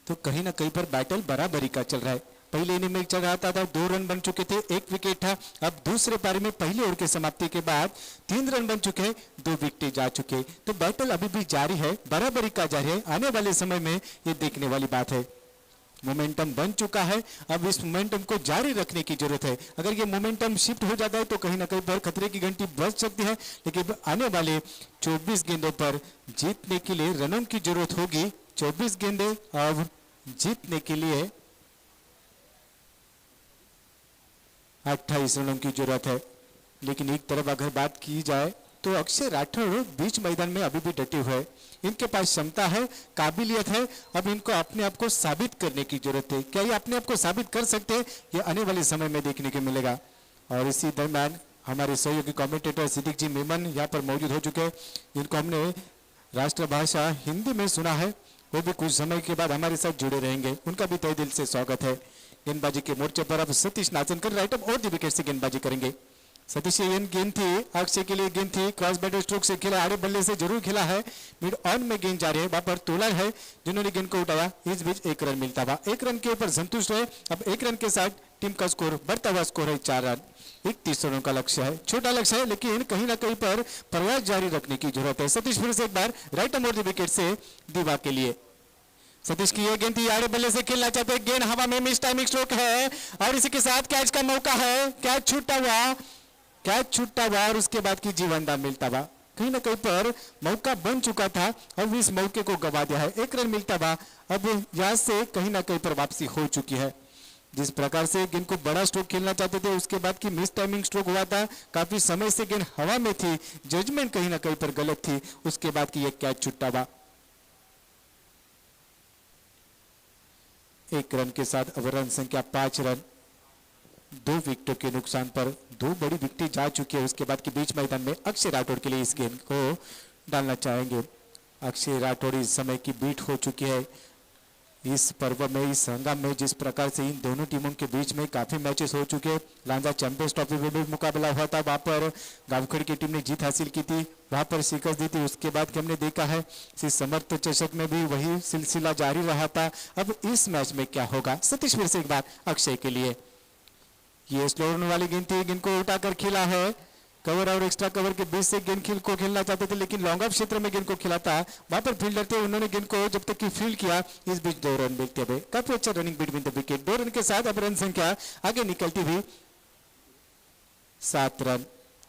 तो कहीं ना कहीं पर बैटल बराबरी का चल रहा है। पहले इनिंग में चल रहा था 2 रन बन चुके थे, 1 विकेट था। अब दूसरे पारी में पहले ओवर की समाप्ति के बाद 3 रन बन चुके हैं, 2 विकेट जा चुके, तो बैटल अभी भी जारी है, बराबरी का जारी है। आने वाले समय में ये देखने वाली बात है। मोमेंटम बन चुका है, अब इस मोमेंटम को जारी रखने की जरूरत है। अगर ये मोमेंटम शिफ्ट हो जाता है तो कहीं ना कहीं पर खतरे की घंटी बज सकती है, लेकिन आने वाले 24 गेंदों पर जीतने के लिए रनों की जरूरत होगी। 24 गेंदे अब जीतने के लिए 28 रनों की जरूरत है। लेकिन एक तरफ अगर बात की जाए तो अक्षय राठौड़ बीच मैदान में अभी भी डटे हुए हैं। इनके पास क्षमता है, काबिलियत है, अब इनको अपने आप को साबित करने की जरूरत है। क्या ये अपने आप को साबित कर सकते हैं, ये आने वाले समय में देखने को मिलेगा। और इसी दरम्यान हमारे सहयोगी कमेंटेटर सिद्दीक जी मेमन यहाँ पर मौजूद हो चुके हैं, जिनको हमने राष्ट्रभाषा हिंदी में सुना है, वो भी कुछ समय के बाद हमारे साथ जुड़े रहेंगे। उनका भी तहे दिल से स्वागत है। गेंदबाजी के मोर्चे पर अब सतीश नाचनकर राइट अप और दी विकेट से गेंदबाजी करेंगे। सतीश ये गेंद थी, अक्षय के लिए गेंद थी, क्रॉस बैटर स्ट्रोक से खेला, आड़े बल्ले से जरूर खेला है, मिड ऑन में गेंद जा रही है, वहां पर तोलर है जिन्होंने गेंद को उठाया। इस बीच 1 रन मिलता हुआ, 1 रन के ऊपर संतुष्ट है। अब 1 रन के साथ टीम का स्कोर बढ़ता हुआ स्कोर है 4 रन। 31 रनों का लक्ष्य है, छोटा लक्ष्य है, लेकिन कहीं ना कहीं पर प्रयास जारी रखने की जरूरत है। सतीश फिर से एक बार राइट अमोर द विकेट से दीवा के लिए। सतीश की ये गेंद थी, आड़े बल्ले से खेलना चाहते हैं, गेंद हवा में, मिस टाइमिंग स्ट्रोक है और इसी के साथ कैच का मौका है। कैच छूटा हुआ, कैच छूटा हुआ और उसके बाद की जीवनदान मिलता हुआ। कहीं ना कहीं पर मौका बन चुका था, अब इस मौके को गवा दिया है। 1 रन मिलता हुआ, अब यहां से कहीं ना कहीं पर वापसी हो चुकी है। जिस प्रकार से गेंद को बड़ा स्ट्रोक खेलना चाहते थे, उसके बाद की मिस टाइमिंग स्ट्रोक हुआ था, काफी समय से गेंद हवा में थी, जजमेंट कहीं ना कहीं पर गलत थी, उसके बाद की एक कैच छुट्टा हुआ। 1 रन के साथ अब रन संख्या 5 रन। 2 विकेटों के नुकसान पर 2 बड़ी विकेटें जा चुकी है। उसके बाद के बीच मैदान में अक्षय राठौड़ के लिए इस गेंद को डालना चाहेंगे। अक्षय राठौड़ इस समय की बीट हो चुकी है। इस पर्व में, इस हंगाम में जिस प्रकार से इन दोनों टीमों के बीच में काफी मैचेस हो चुके हैं। लांजा चैंपियंस ट्रॉफी में भी मुकाबला हुआ था, वहां पर गावखड़ की टीम ने जीत हासिल की थी, वहां पर शिकस्त दी थी। उसके बाद हमने देखा है इस समर्थ चषक में भी वही सिलसिला जारी रहा था। अब इस मैच में क्या होगा। सतीश फिर से एक बार अक्षय के लिए, ये स्लो रन वाली गेंद थी, गेंद को उठाकर खेला है, कवर और एक्स्ट्रा कवर के बीच से गेंद को खेलना चाहते थे, लेकिन लॉन्ग ऑफ क्षेत्र में गेंद को खेला था। वहां पर फील्डर थे, उन्होंने गेंद को जब तक कि फील्ड किया, इस बीच 2 रन मिलते हुए काफी अच्छा running between the wicket. 2 run के साथ अब रन संख्या आगे निकलती हुई 7 रन।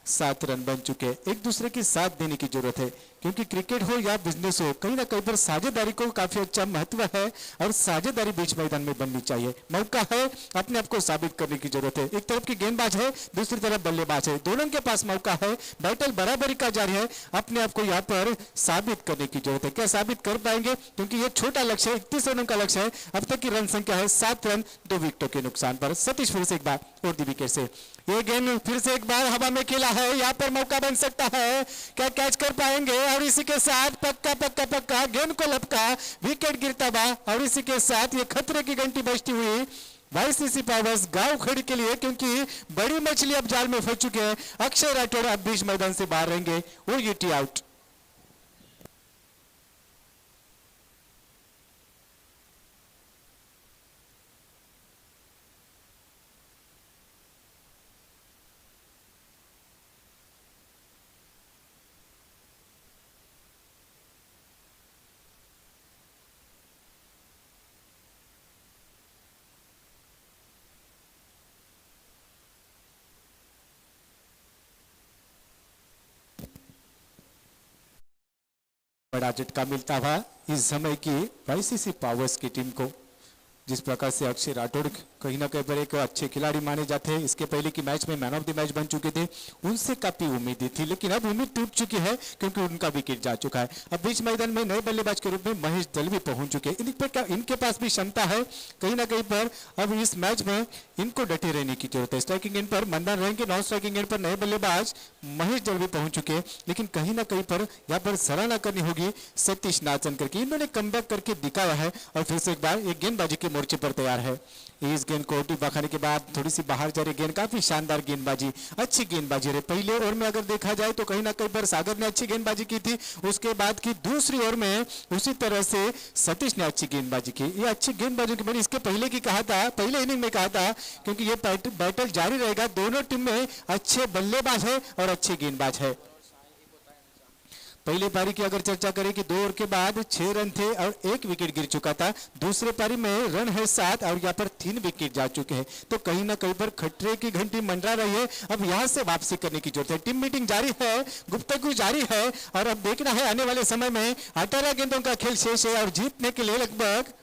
7 रन बन चुके। एक दूसरे की साथ देने की जरूरत है, क्योंकि क्रिकेट हो या बिजनेस हो, कहीं ना कहीं पर साझेदारी को काफी अच्छा महत्व है और साझेदारी बीच मैदान में बननी चाहिए। मौका है, अपने आप को साबित करने की जरूरत है। एक तरफ की गेंदबाज है, दूसरी तरफ बल्लेबाज है, दोनों के पास मौका है, बैटल बराबरी का जारी है, अपने आप को यहाँ पर साबित करने की जरूरत है। क्या साबित कर पाएंगे, क्योंकि ये छोटा लक्ष्य है, 31 रनों का लक्ष्य है। अब तक की रन संख्या है 7 रन 2 विकेटों के नुकसान पर। सतीश फिर से एक बार और दी विकेट से, ये गेंद फिर से एक बार हवा में खेला है, यहाँ पर मौका बन सकता है, क्या कैच कर पाएंगे। और इसी के साथ पक्का पक्का पक्का गेंद को लपका, विकेट गिरता हुआ और इसी के साथ ये खतरे की घंटी बजती हुई वाईसीसी पावर्स गावखड़ी के लिए, क्योंकि बड़ी मछली अब जाल में फंस चुके हैं। अक्षय राठौड़ अब बीच मैदान से बाहर रहेंगे, वो ये टी आउट। बड़ा झटका मिलता हुआ इस समय की वाईसीसी पावर्स की टीम को। जिस प्रकार से अक्षय राठौड़ कहीं ना कहीं पर एक अच्छे खिलाड़ी माने जाते हैं, इसके पहले की मैच में मैन ऑफ द मैच बन चुके थे, उनसे काफी उम्मीदें थी, लेकिन अब उम्मीद टूट चुकी है क्योंकि उनका विकेट जा चुका है। अब बीच मैदान में नए बल्लेबाज के रूप में महेश दलवी पहुंच चुके हैं। इनके पास भी क्षमता है, कहीं ना कहीं पर अब इस मैच में इनको डटे रहने की जरूरत है। स्ट्राइकिंग एंड पर मंदान रहेंगे, नॉन स्ट्राइकिंग एंड पर नए बल्लेबाज महेश दलवी पहुंच चुके हैं, लेकिन कहीं ना कहीं पर यहाँ पर सराहना करनी होगी सतीश नाचनकर की। इन्होंने कमबैक करके दिखाया है और फिर से एक बार एक गेंदबाजी के मोर्चे पर तैयार है। इस गेंद को टिप्पा खाने के बाद थोड़ी सी बाहर जा रही गेंद, काफी शानदार गेंदबाजी, अच्छी गेंदबाजी रही। पहले ओवर में अगर देखा जाए तो कहीं ना कहीं पर सागर ने अच्छी गेंदबाजी की थी, उसके बाद की दूसरी ओवर में उसी तरह से सतीश ने अच्छी गेंदबाजी की। ये अच्छी गेंदबाजी की मैंने इसके पहले की कहा था, पहले इनिंग में कहा था, क्योंकि ये बैटल जारी रहेगा। दोनों टीम में अच्छे बल्लेबाज है और अच्छे गेंदबाज है। पहले पारी की अगर चर्चा करें कि 2 ओवर के बाद 6 रन थे और 1 विकेट गिर चुका था, दूसरे पारी में रन है 7 और यहाँ पर 3 विकेट जा चुके हैं, तो कहीं ना कहीं पर खतरे की घंटी मंडरा रही है। अब यहाँ से वापसी करने की जरूरत है। टीम मीटिंग जारी है, गुफ्तगू जारी है और अब देखना है आने वाले समय में 18 गेंदों का खेल शेष है और जीतने के लिए लगभग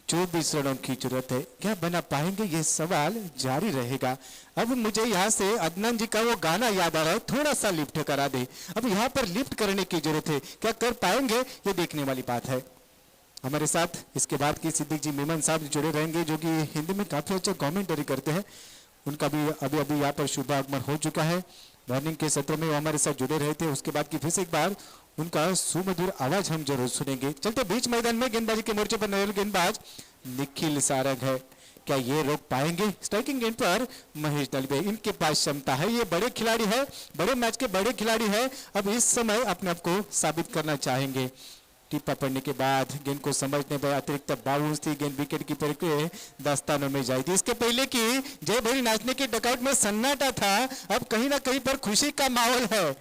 24 रनों की जरूरत है, क्या बना पाएंगे ये सवाल जारी रहेगा। अब मुझे यहाँ से अदनान जी का वो गाना याद आ रहा है, थोड़ा सा लिफ्ट करा दे। अब यहाँ पर लिफ्ट करने की जरूरत है, क्या कर पाएंगे ये देखने वाली बात है। हमारे साथ इसके बाद की सिद्दीक जी मेमन साहब जुड़े रहेंगे जो कि हिंदी में काफी अच्छा कमेंटरी करते हैं। उनका भी अभी अभी यहाँ पर शुभ आगमन हो चुका है। मॉर्निंग के सत्र में वो हमारे साथ जुड़े रहे थे, उसके बाद की फिर से एक बार उनका सुमधुर आवाज हम जरूर सुनेंगे। चलते बीच मैदान में गेंदबाजी के मोर्चे पर नरेल गेंदबाज निखिल सारंग है, क्या ये रोक पाएंगे। स्ट्राइकिंग एंड पर महेश दलवे, इनके पास क्षमता है, ये बड़े खिलाड़ी है, बड़े मैच के बड़े खिलाड़ी है, अब इस समय अपने आप को साबित करना चाहेंगे। टिप्पा पड़ने के बाद गेंद को समझने पर अतिरिक्त बाउंस थी, गेंद विकेट कीपर के दस्तानों में जाई थी। इसके पहले की जय भरी नाचने के डकआउट में सन्नाटा था, अब कहीं ना कहीं पर खुशी का माहौल है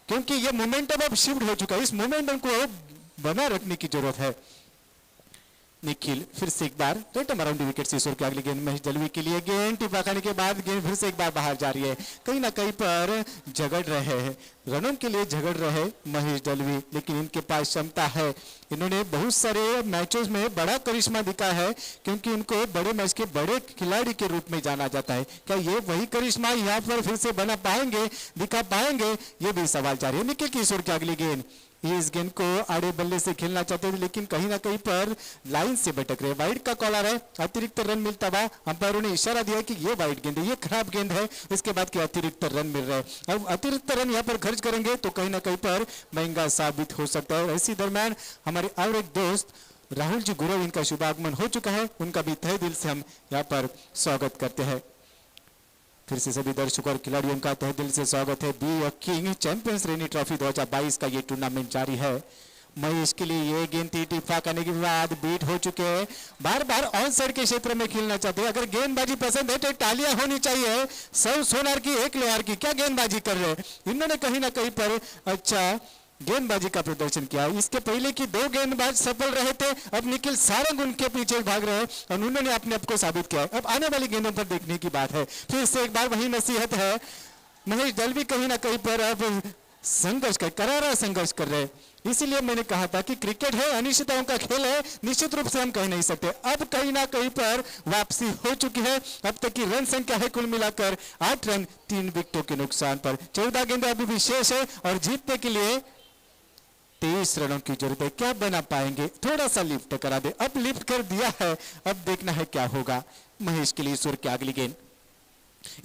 क्योंकि ये मोमेंटम अब शिफ्ट हो चुका है। इस मोमेंटम को बना रखने की जरूरत है। निखिल फिर से एक बार राइट अराउंड विकेट से ईश्वर की अगली गेंद महेश दलवी के लिए, गेंद टिप्पा खाने के बाद गेंद फिर से एक बार बाहर जा रही है। कहीं ना कहीं पर झगड़ रहे हैं, रनों के लिए झगड़ रहे महेश दलवी, लेकिन इनके पास क्षमता है। इन्होंने बहुत सारे मैचेस में बड़ा करिश्मा दिखा है क्योंकि इनको बड़े मैच के बड़े खिलाड़ी के रूप में जाना जाता है। क्या ये वही करिश्मा यहाँ पर फिर से बना पाएंगे, दिखा पाएंगे, ये भी सवाल जारी है। निखिल किशोर की अगली गेंद, ये इस गेंद को आड़े बल्ले से खेलना चाहते थे लेकिन कहीं ना कहीं पर लाइन से भटक रहे। वाइड का कॉल आ रहा है, अतिरिक्त रन मिलता हुआ अंपायरों ने इशारा दिया कि ये वाइड गेंद है, ये खराब गेंद है, इसके बाद के अतिरिक्त रन मिल रहे हैं। अब अतिरिक्त रन यहाँ पर खर्च करेंगे तो कहीं ना कहीं पर महंगा साबित हो सकता है। इसी दरम्यान हमारे और एक दोस्त राहुल जी गुरव, इनका शुभागमन हो चुका है, उनका भी तहे दिल से हम यहाँ पर स्वागत करते हैं। फिर से सभी दर्शकों और खिलाड़ियों का तहे दिल से स्वागत है। Be king champions rainy trophy 2022 का ये टूर्नामेंट जारी है। महेश के लिए ये गेंद टिप्पा करने के बाद बीट हो चुके हैं, बार बार ऑन साइड के क्षेत्र में खेलना चाहते हैं। अगर गेंदबाजी पसंद है तो तालियां होनी चाहिए। 100 सोनार की 1 लोहार की, क्या गेंदबाजी कर रहे हैं। इन्होंने कहीं ना कहीं पर अच्छा गेंदबाजी का प्रदर्शन किया। इसके पहले की 2 गेंदबाज सफल रहे थे, अब निखिल सारंग उनके पीछे भाग रहे हैं और उन्होंने अपने आप को साबित किया है। अब आने वाली गेंदों पर देखने की बात है। फिर से एक बार वही नसीहत है, महेश दलवी कहीं ना कहीं पर अब संघर्ष कर, करारा संघर्ष कर रहे हैं। इसीलिए मैंने कहा था कि क्रिकेट है, अनिश्चितताओं का खेल है, निश्चित रूप से हम कह नहीं सकते। अब कहीं ना कहीं पर वापसी हो चुकी है। अब तक की रन संख्या है कुल मिलाकर 8 रन 3 विकेटों के नुकसान पर। 14 गेंदें अभी भी शेष है और जीतने के लिए 23 रनों की जरूरत है। क्या बना पाएंगे, थोड़ा सा लिफ्ट करा दे। अब लिफ्ट कर दिया है, अब देखना है क्या होगा। महेश के लिए ईश्वर की अगली गेंद,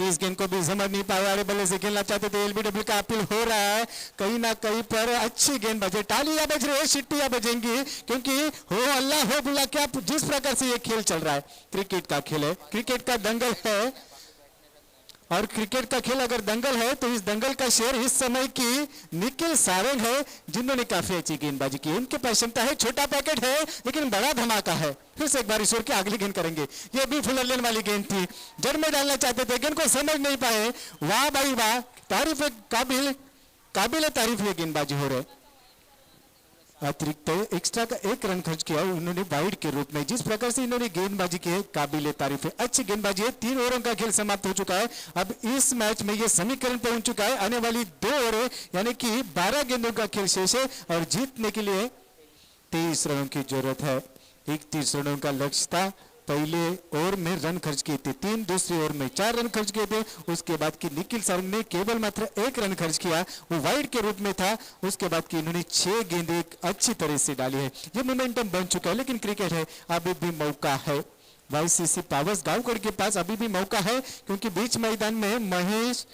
इस गेंद को भी समझ नहीं पाया, अरे बल्ले से खेलना चाहते थे। एलबीडब्ल्यू का अपील हो रहा है, कहीं ना कहीं पर अच्छी गेंद बजे, टालियां बज रही है, सिट्टियां बजेंगी क्योंकि हो अल्लाह हो बुला, क्या जिस प्रकार से ये खेल चल रहा है, क्रिकेट का खेल है, क्रिकेट का दंगल है। और क्रिकेट का खेल अगर दंगल है तो इस दंगल का शेर इस समय की निखिल सारंग है, जिन्होंने काफी अच्छी गेंदबाजी की। उनके पास क्षमता है, छोटा पैकेट है लेकिन बड़ा धमाका है। फिर से एक बार ईश्वर की अगली गेंद करेंगे, ये भी फुल लेन वाली गेंद थी, जड़ में डालना चाहते थे, गेंद को समझ नहीं पाए। वाह भाई वाह, तारीफ काबिल काबिल तारीफ ये गेंदबाजी हो रहे। अतिरिक्त एक्स्ट्रा का 1 रन खर्च किया उन्होंने वाइड के रूप में। जिस प्रकार से इन्होंने गेंदबाजी की है काबिल तारीफ है, अच्छी गेंदबाजी है। 3 ओवरों का खेल समाप्त हो चुका है। अब इस मैच में ये समीकरण पहुंच चुका है, आने वाली 2 ओवरें यानी कि 12 गेंदों का खेल शेष है और जीतने के लिए 23 रनों की जरूरत है। 31 रनों का लक्ष्य था। पहले ओवर में रन खर्च किए थे 3, दूसरी ओवर में 4 रन खर्च किए थे। उसके बाद की निखिल सारंग ने केवल मात्र 1 रन खर्च किया, वो वाइड के रूप में था। उसके बाद की इन्होंने 6 गेंदें अच्छी तरह से डाली है। ये मोमेंटम बन चुका है, लेकिन क्रिकेट है, अभी भी मौका है। वाईसीसी पावर्स गांवगढ़ के पास अभी भी मौका है क्योंकि बीच मैदान में महेश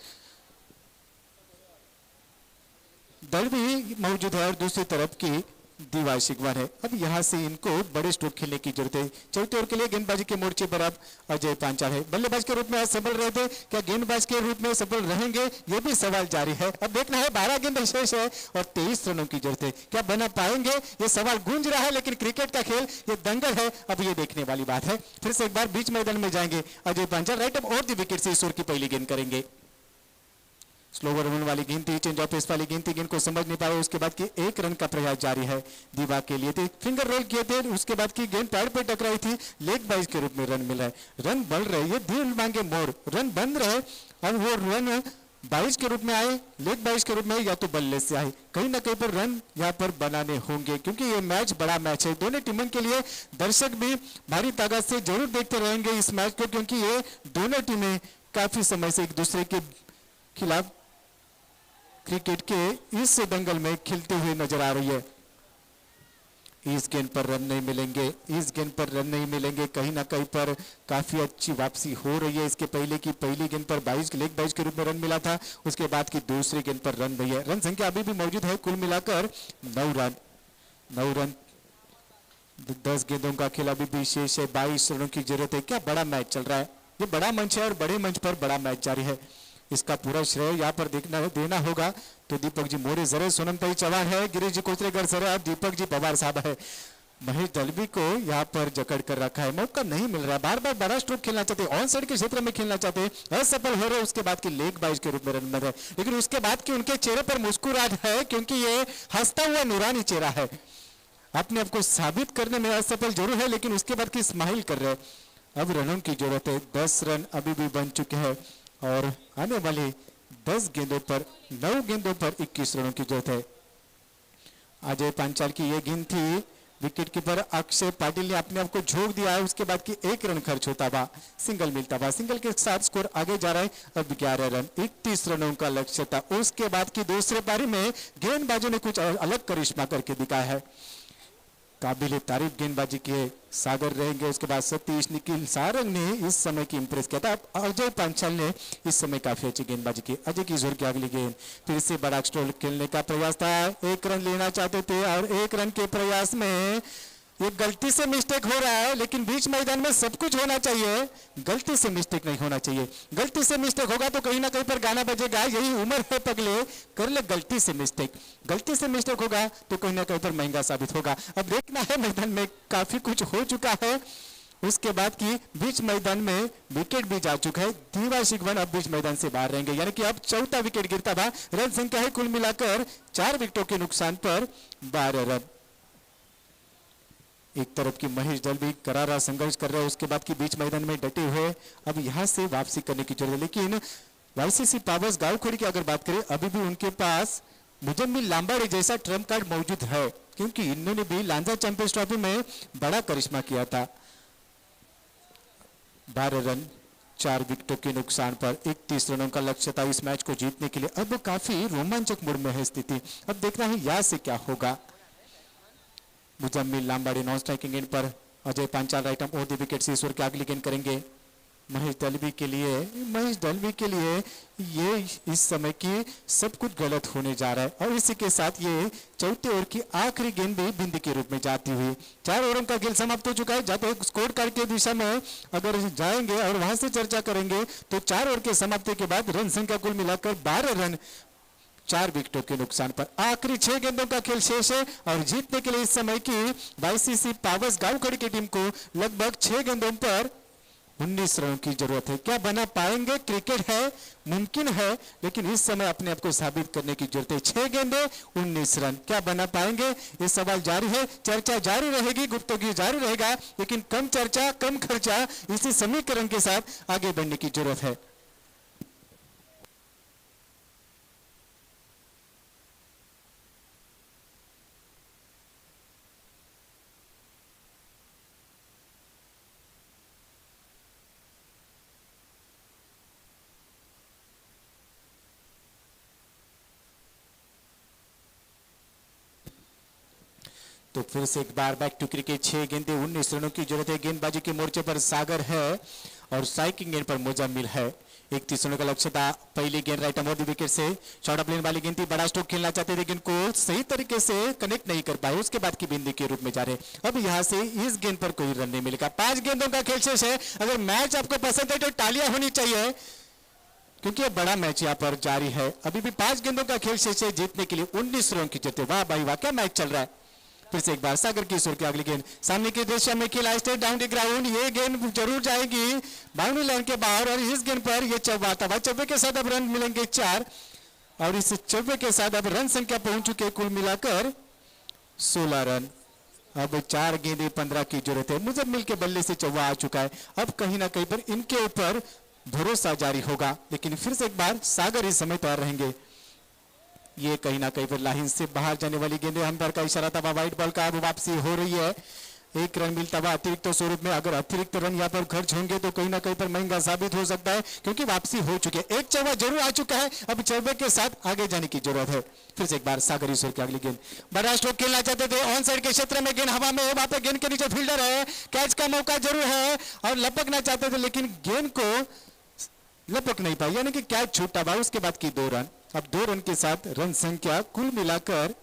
दलवी मौजूद है और दूसरी तरफ की दीवार शिकवार है। अब यहां से इनको बड़े स्ट्रोक खेलने की जरूरत है। चौथे ओवर के लिए गेंदबाजी के मोर्चे पर अब अजय पांचाल है। बल्लेबाज के रूप में सफल रहे थे, क्या गेंदबाज के रूप में सफल रहेंगे, यह भी सवाल जारी है। अब देखना है, 12 गेंद शेष है और 23 रनों की जरूरत है। क्या बना पाएंगे, ये सवाल गूंज रहा है, लेकिन क्रिकेट का खेल ये दंगल है, अब ये देखने वाली बात है। फिर से एक बार बीच मैदान में जाएंगे अजय पांचाल, राइट अप और द विकेट से ईश्वर की पहली गेंद करेंगे। स्लोवर रन वाली गेंद थी, चेंज ऑफ पेस वाली गेंद थी, गेंद को समझ नहीं पाए। उसके बाद की 1 रन का प्रयास जारी है। दीवा के लिए थे, फिंगर रोल किए थे, उसके बाद की गेंद पैड पे टकराई थी, लेग बाइज के रूप में रन मिल रहा है। रन बढ़ रहे, ये दिल मांगे मोर, रन बन रहे और वो रन 22 के रूप में आए, लेग 22 के रूप में या तो बल्ले से आए, कहीं ना कहीं पर रन यहाँ पर बनाने होंगे क्योंकि ये मैच बड़ा मैच है। दोनों टीमों के लिए दर्शक भी भारी ताकत से जरूर देखते रहेंगे इस मैच को क्योंकि ये दोनों टीमें काफी समय से एक दूसरे के खिलाफ क्रिकेट के इस दंगल में खेलते हुए नजर आ रही है। इस गेंद पर रन नहीं मिलेंगे, इस गेंद पर रन नहीं मिलेंगे, कहीं ना कहीं पर काफी अच्छी वापसी हो रही है। इसके पहले की पहली गेंद पर 22 लेग 22 के रूप में रन मिला था, उसके बाद की दूसरी गेंद पर रन नहीं है। रन संख्या अभी भी मौजूद है, कुल मिलाकर 9 रन 10 गेंदों का खेल अभी भी शेष है। 22 रनों की जरूरत है। क्या बड़ा मैच चल रहा है, ये बड़ा मंच है और बड़े मंच पर बड़ा मैच जारी है। इसका पूरा श्रेय यहाँ पर देना होगा तो दीपक जी मोरे जरे, सोनमताई चौहान है, गिरीश जी कोचरेगर सर है, दीपक जी पवार साहब है। महेश दलवी को यहाँ पर जकड़ कर रखा है, मौका नहीं मिल रहा है, बार बार बड़ा स्ट्रोक खेलना चाहते, ऑन साइड के क्षेत्र में खेलना चाहते, असफल हो रहे। उसके बाद की लेग 22 के रूप में रन मिल रहा है, लेकिन उसके बाद की उनके चेहरे पर मुस्कुराहट है क्योंकि ये हंसता हुआ नूरानी चेहरा है। अपने आप को साबित करने में असफल जरूर है लेकिन उसके बाद की स्माइल कर रहे हैं। अब रनों की जरूरत है, 10 रन अभी भी बन चुके हैं और आने वाली 10 गेंदों पर 9 गेंदों पर 21 रनों की जरूरत है। अजय पांचाल की ये गेंद थी, विकेट कीपर अक्षय पाटिल ने अपने आप को झोंक दिया है, उसके बाद की 1 रन खर्च होता हुआ सिंगल मिलता हुआ, सिंगल के साथ स्कोर आगे जा रहा है। अब 11 रन 31 रनों का लक्ष्य था। उसके बाद की दूसरे पारी में गेंदबाजों ने कुछ अलग करिश्मा करके दिखाया है। काबिल तारीफ गेंदबाजी के सागर रहेंगे। उसके बाद सतीश निखिल सारंग ने इस समय की इंप्रेस किया था। अजय पांचाल ने इस समय काफी अच्छी गेंदबाजी की। अजय की जोर की अगली गेंद फिर से बड़ा स्ट्रोक खेलने का प्रयास था, 1 रन लेना चाहते थे और 1 रन के प्रयास में ये गलती से मिस्टेक हो रहा है, लेकिन बीच मैदान में सब कुछ होना चाहिए, गलती से मिस्टेक नहीं होना चाहिए। गलती से मिस्टेक होगा तो कहीं ना कहीं पर गाना बजेगा, यही उम्र है पगले, कर ले गलती से मिस्टेक। गलती से मिस्टेक होगा तो कहीं ना कहीं पर महंगा साबित होगा। अब देखना है, मैदान में काफी कुछ हो चुका है। उसके बाद की बीच मैदान में विकेट भी जा चुका है। दीवा शिकवन अब बीच मैदान से बाहर रहेंगे, यानी कि अब चौथा विकेट गिरता था। रन संख्या है कुल मिलाकर 4 विकेटों के नुकसान पर 12 रन। एक तरफ की महेश दलवी करारा संघर्ष कर रहे हैं, उसके बाद की बीच मैदान में डटे हुए अब यहां से वापसी करने की जरूरत है। लेकिन वाईसीसी पावर्स गावखड़ी की अगर बात करें, अभी भी उनके पास मुजम्मिल लांबाड़े जैसा ट्रम्प कार्ड मौजूद है क्योंकि इन्होंने भी लांजा चैंपियंस ट्रॉफी में बड़ा करिश्मा किया था। 12 रन 4 विकेटों के नुकसान पर 31 रनों का लक्ष्य था इस मैच को जीतने के लिए। अब काफी रोमांचक मोड़ में है स्थिति, अब देखना है यहाँ से क्या होगा। मुजम्मिल लांबाड़ी नॉन स्ट्राइकिंग एंड पर, Ajay Panchal right arm over the wicket से ईश्वर के अगली गेंद करेंगे। महेश दलवी के लिए ये इस समय की सब कुछ गलत होने जा रहा है और इसी के साथ ये चौथे ओवर की आखिरी गेंद भी बिंदी के रूप में जाती हुई 4 ओवरों का खेल समाप्त हो चुका है। जाते स्कोर कार्ड के दिशा में अगर जाएंगे और वहां से चर्चा करेंगे तो 4 ओवर के समाप्ति के बाद रन संख्या कुल मिलाकर 12 रन 4 विकेटों के नुकसान पर। आखिरी 6 गेंदों का खेल शेष है और जीतने के लिए इस समय की वाईसीसी पावर्स गावखड़ी की टीम को लगभग 6 गेंदों पर 19 रनों की जरूरत है। क्या बना पाएंगे? क्रिकेट है, मुमकिन है, लेकिन इस समय अपने आप को साबित करने की जरूरत है। 6 गेंदे 19 रन, क्या बना पाएंगे? ये सवाल जारी है, चर्चा जारी रहेगी, गुफ्तगू जारी रहेगा, लेकिन कम चर्चा कम खर्चा, इसी समीकरण के साथ आगे बढ़ने की जरूरत है। तो फिर से एक बार बैक टू क्रिकेट, 6 गेंदे 19 रनों की जरूरत है। गेंदबाजी के मोर्चे पर सागर है और स्ट्राइकिंग गेंद पर मुजम्मिल है। 31 रनों का लक्ष्य था। पहली गेंद right arm over the wicket से शॉर्ट ऑफ लेन वाली गेंद थी, बड़ा स्ट्रोक खेलना चाहते थे, गेंद को सही तरीके से कनेक्ट नहीं कर पाए, उसके बाद की बिंदी के रूप में जा रहे। अब यहां से इस गेंद पर कोई रन नहीं मिलेगा। 5 गेंदों का खेल शेष है। अगर मैच आपको पसंद है तो तालियां होनी चाहिए क्योंकि ये बड़ा मैच यहाँ पर जारी है। अभी भी 5 गेंदों का खेल शेष है, जीतने के लिए 19 रनों की जरूरत है। वाह भाई वाह, क्या मैच चल रहा है। फिर से एक बार सागर की सुर की अगली गेंद सामने के दृश्य में खेला, स्टेट डाउन द ग्राउंड, ये गेंद जरूर जाएगी बाउंड्री लाइन के बाहर और इस गेंद पर ये चौवा था। चौवे के साथ अब रन मिलेंगे 4 और इस चौवे के साथ अब रन संख्या पहुंच चुके कुल मिलाकर 16 रन। अब 4 गेंदे 15 की जरूरत है। मुजम्मिल के बल्ले से चौवा आ चुका है। अब कहीं ना कहीं पर इनके ऊपर भरोसा जारी होगा। लेकिन फिर से एक बार सागर इस समय तैयार रहेंगे। ये कहीं ना कहीं पर लाइन से बाहर जाने वाली गेंद, अंपायर का इशारा था, वाइट बॉल का अब वापसी हो रही है। एक रन मिलता हुआ अतिरिक्त स्वरूप में, अगर अतिरिक्त रन यहाँ पर खर्च होंगे तो कहीं ना कहीं पर महंगा साबित हो सकता है, क्योंकि वापसी हो चुकी है। एक चौवा जरूर आ चुका है, अब चौबे के साथ आगे जाने की जरूरत है। फिर से एक बार सागर ईश्वर की अगली गेंद, बड़ा स्ट्रोक खेलना चाहते थे, ऑन साइड के क्षेत्र में गेंद हवा में है, वहां पर गेंद के नीचे फील्डर है, कैच का मौका जरूर है और लपकना चाहते थे, लेकिन गेंद को लपक नहीं पाई, यानी कि कैच छूटा हुआ। उसके बाद की 2 रन, अब 2 रन के साथ रन संख्या कुल मिलाकर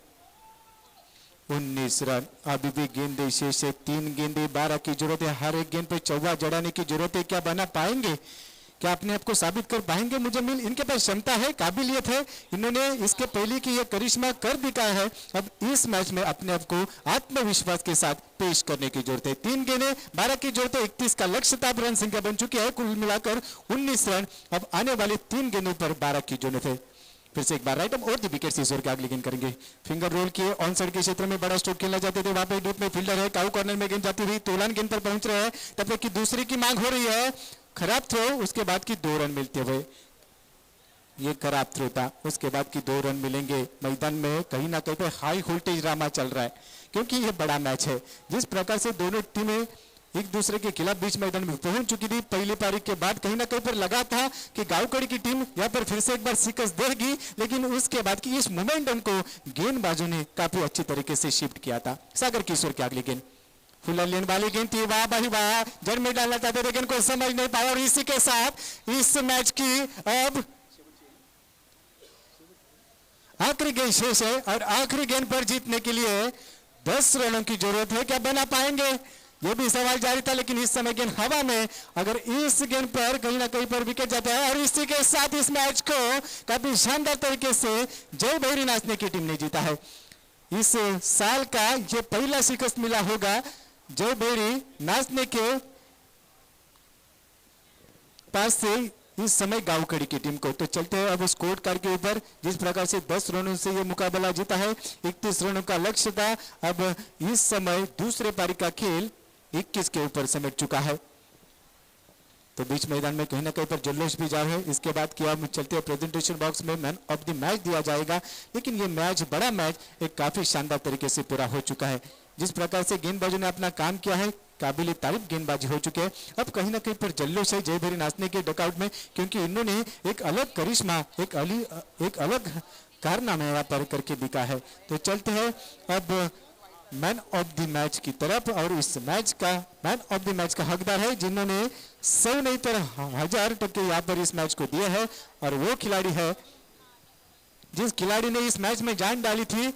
19 रन। अभी भी गेंदे शेष है, 3 गेंदे 12 की जरूरत है, हर एक गेंद पे चौवा जड़ाने की जरूरत है। क्या बना पाएंगे, क्या अपने आप को साबित कर पाएंगे? मुझे मिल इनके पास क्षमता है, काबिलियत है, इन्होंने इसके पहले की ये करिश्मा कर दिखाया है। अब इस मैच में अपने आप को आत्मविश्वास के साथ पेश करने की जरूरत है। 3 गेंदे 12 की जरूरत है, 31 का लक्ष्य था, रन संख्या बन चुकी है, कुल मिलाकर 19 रन। अब आने वाले 3 गेंदों पर 12 की जरूरत है। फिर से एक बार राइट और द विकेट ईश्वर के अगली गेंद करेंगे। फिंगर रोल किए, ऑन साइड के क्षेत्र में बड़ा स्ट्रोक खेलना चाहते थे, वहां पे डीप में फील्डर है, काउ कॉर्नर में गेंद जाती हुई तोलान गेंद पर पहुंच रहे हैं, तब तक की दूसरी की मांग हो रही है, खराब थ्रो, उसके बाद की 2 रन मिलते हुए, ये खराब थ्रो था, उसके बाद की 2 रन मिलेंगे। मैदान में कहीं ना कहीं पे हाई वोल्टेज ड्रामा चल रहा है, क्योंकि ये बड़ा मैच है। जिस प्रकार से दोनों टीमें एक दूसरे के खिलाफ बीच मैदान में पहुंच चुकी थी, पहली पारी के बाद कहीं ना कहीं पर लगा था कि गावकड़ी की टीम यहाँ पर फिर से एक बार शिकस्त देगी, लेकिन उसके बाद की इस मोमेंटम को गेंदबाजों ने काफी अच्छी तरीके से शिफ्ट किया था। सागर किशोर की अगली गेंद, फुलर लेन वाली गेंद थी, वाह भाई वाह, जड़ में डालना चाहते थे, गेंद को समझ नहीं पाया, और इसी के साथ इस मैच की अब आखिरी गेंद शेष है, और आखिरी गेंद पर जीतने के लिए 10 रनों की जरूरत है। क्या बना पाएंगे, ये भी सवाल जारी था, लेकिन इस समय गेंद हवा में, अगर इस गेंद पर कहीं ना कहीं पर विकेट जाता है, और इसी के साथ इस मैच को काफी शानदार तरीके से जय भैरी नाचने की टीम ने जीता है। इस साल का ये पहला शिकस्त मिला होगा जय भैरी नाचने के पास से इस समय गावकड़ी की टीम को। तो चलते हैं अब स्कोर कार्ड के ऊपर, जिस प्रकार से 10 रनों से ये मुकाबला जीता है, 31 रनों का लक्ष्य था, अब इस समय दूसरे पारी का खेल 21 के ऊपर समेट चुका है। तो बीच मैदान में कहीं ना कहीं पर जल्लोश भी जा रहा है। इसके बाद क्या हम चलते हैं प्रेजेंटेशन बॉक्स में मैन ऑफ द मैच दिया जाएगा, लेकिन ये मैच बड़ा मैच एक काफी शानदार तरीके से पूरा हो चुका है। जिस प्रकार से गेंदबाजों ने अपना काम किया है, काबिल तारीफ गेंदबाजी हो चुके हैं। अब कहीं ना कहीं पर जल्लोश है जय भैरी नाचने के डकआउट में, क्योंकि इन्होंने एक अलग करिश्मा, एक अलग कारनामा यहाँ पर करके दिखा है। तो चलते हैं अब मैन ऑफ द मैच की तरफ, और इस मैच का मैन ऑफ द मैच का हकदार है जिन्होंने 100 नहीं तो 1000 टक्के यहाँ पर इस मैच को दिए है, और वो खिलाड़ी है जिस खिलाड़ी ने इस मैच में जान डाली थी,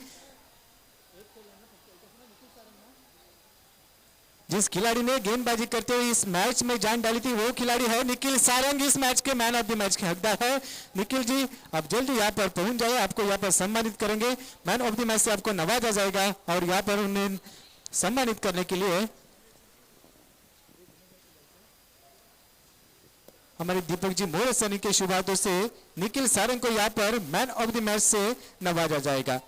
जिस खिलाड़ी ने गेंदबाजी करते हुए इस मैच में जान डाली थी, वो खिलाड़ी है निखिल सारंग। इस मैच के मैन ऑफ द मैच के हकदार है निखिल जी। आप जल्दी यहाँ पर पहुंच जाए, आपको यहाँ पर सम्मानित करेंगे, मैन ऑफ द मैच से आपको नवाजा जाएगा, और यहाँ पर उन्हें सम्मानित करने के लिए हमारे दीपक जी मोर सैनी के शुभ हाथों से निखिल सारंग को यहाँ पर मैन ऑफ द मैच से नवाजा जाएगा।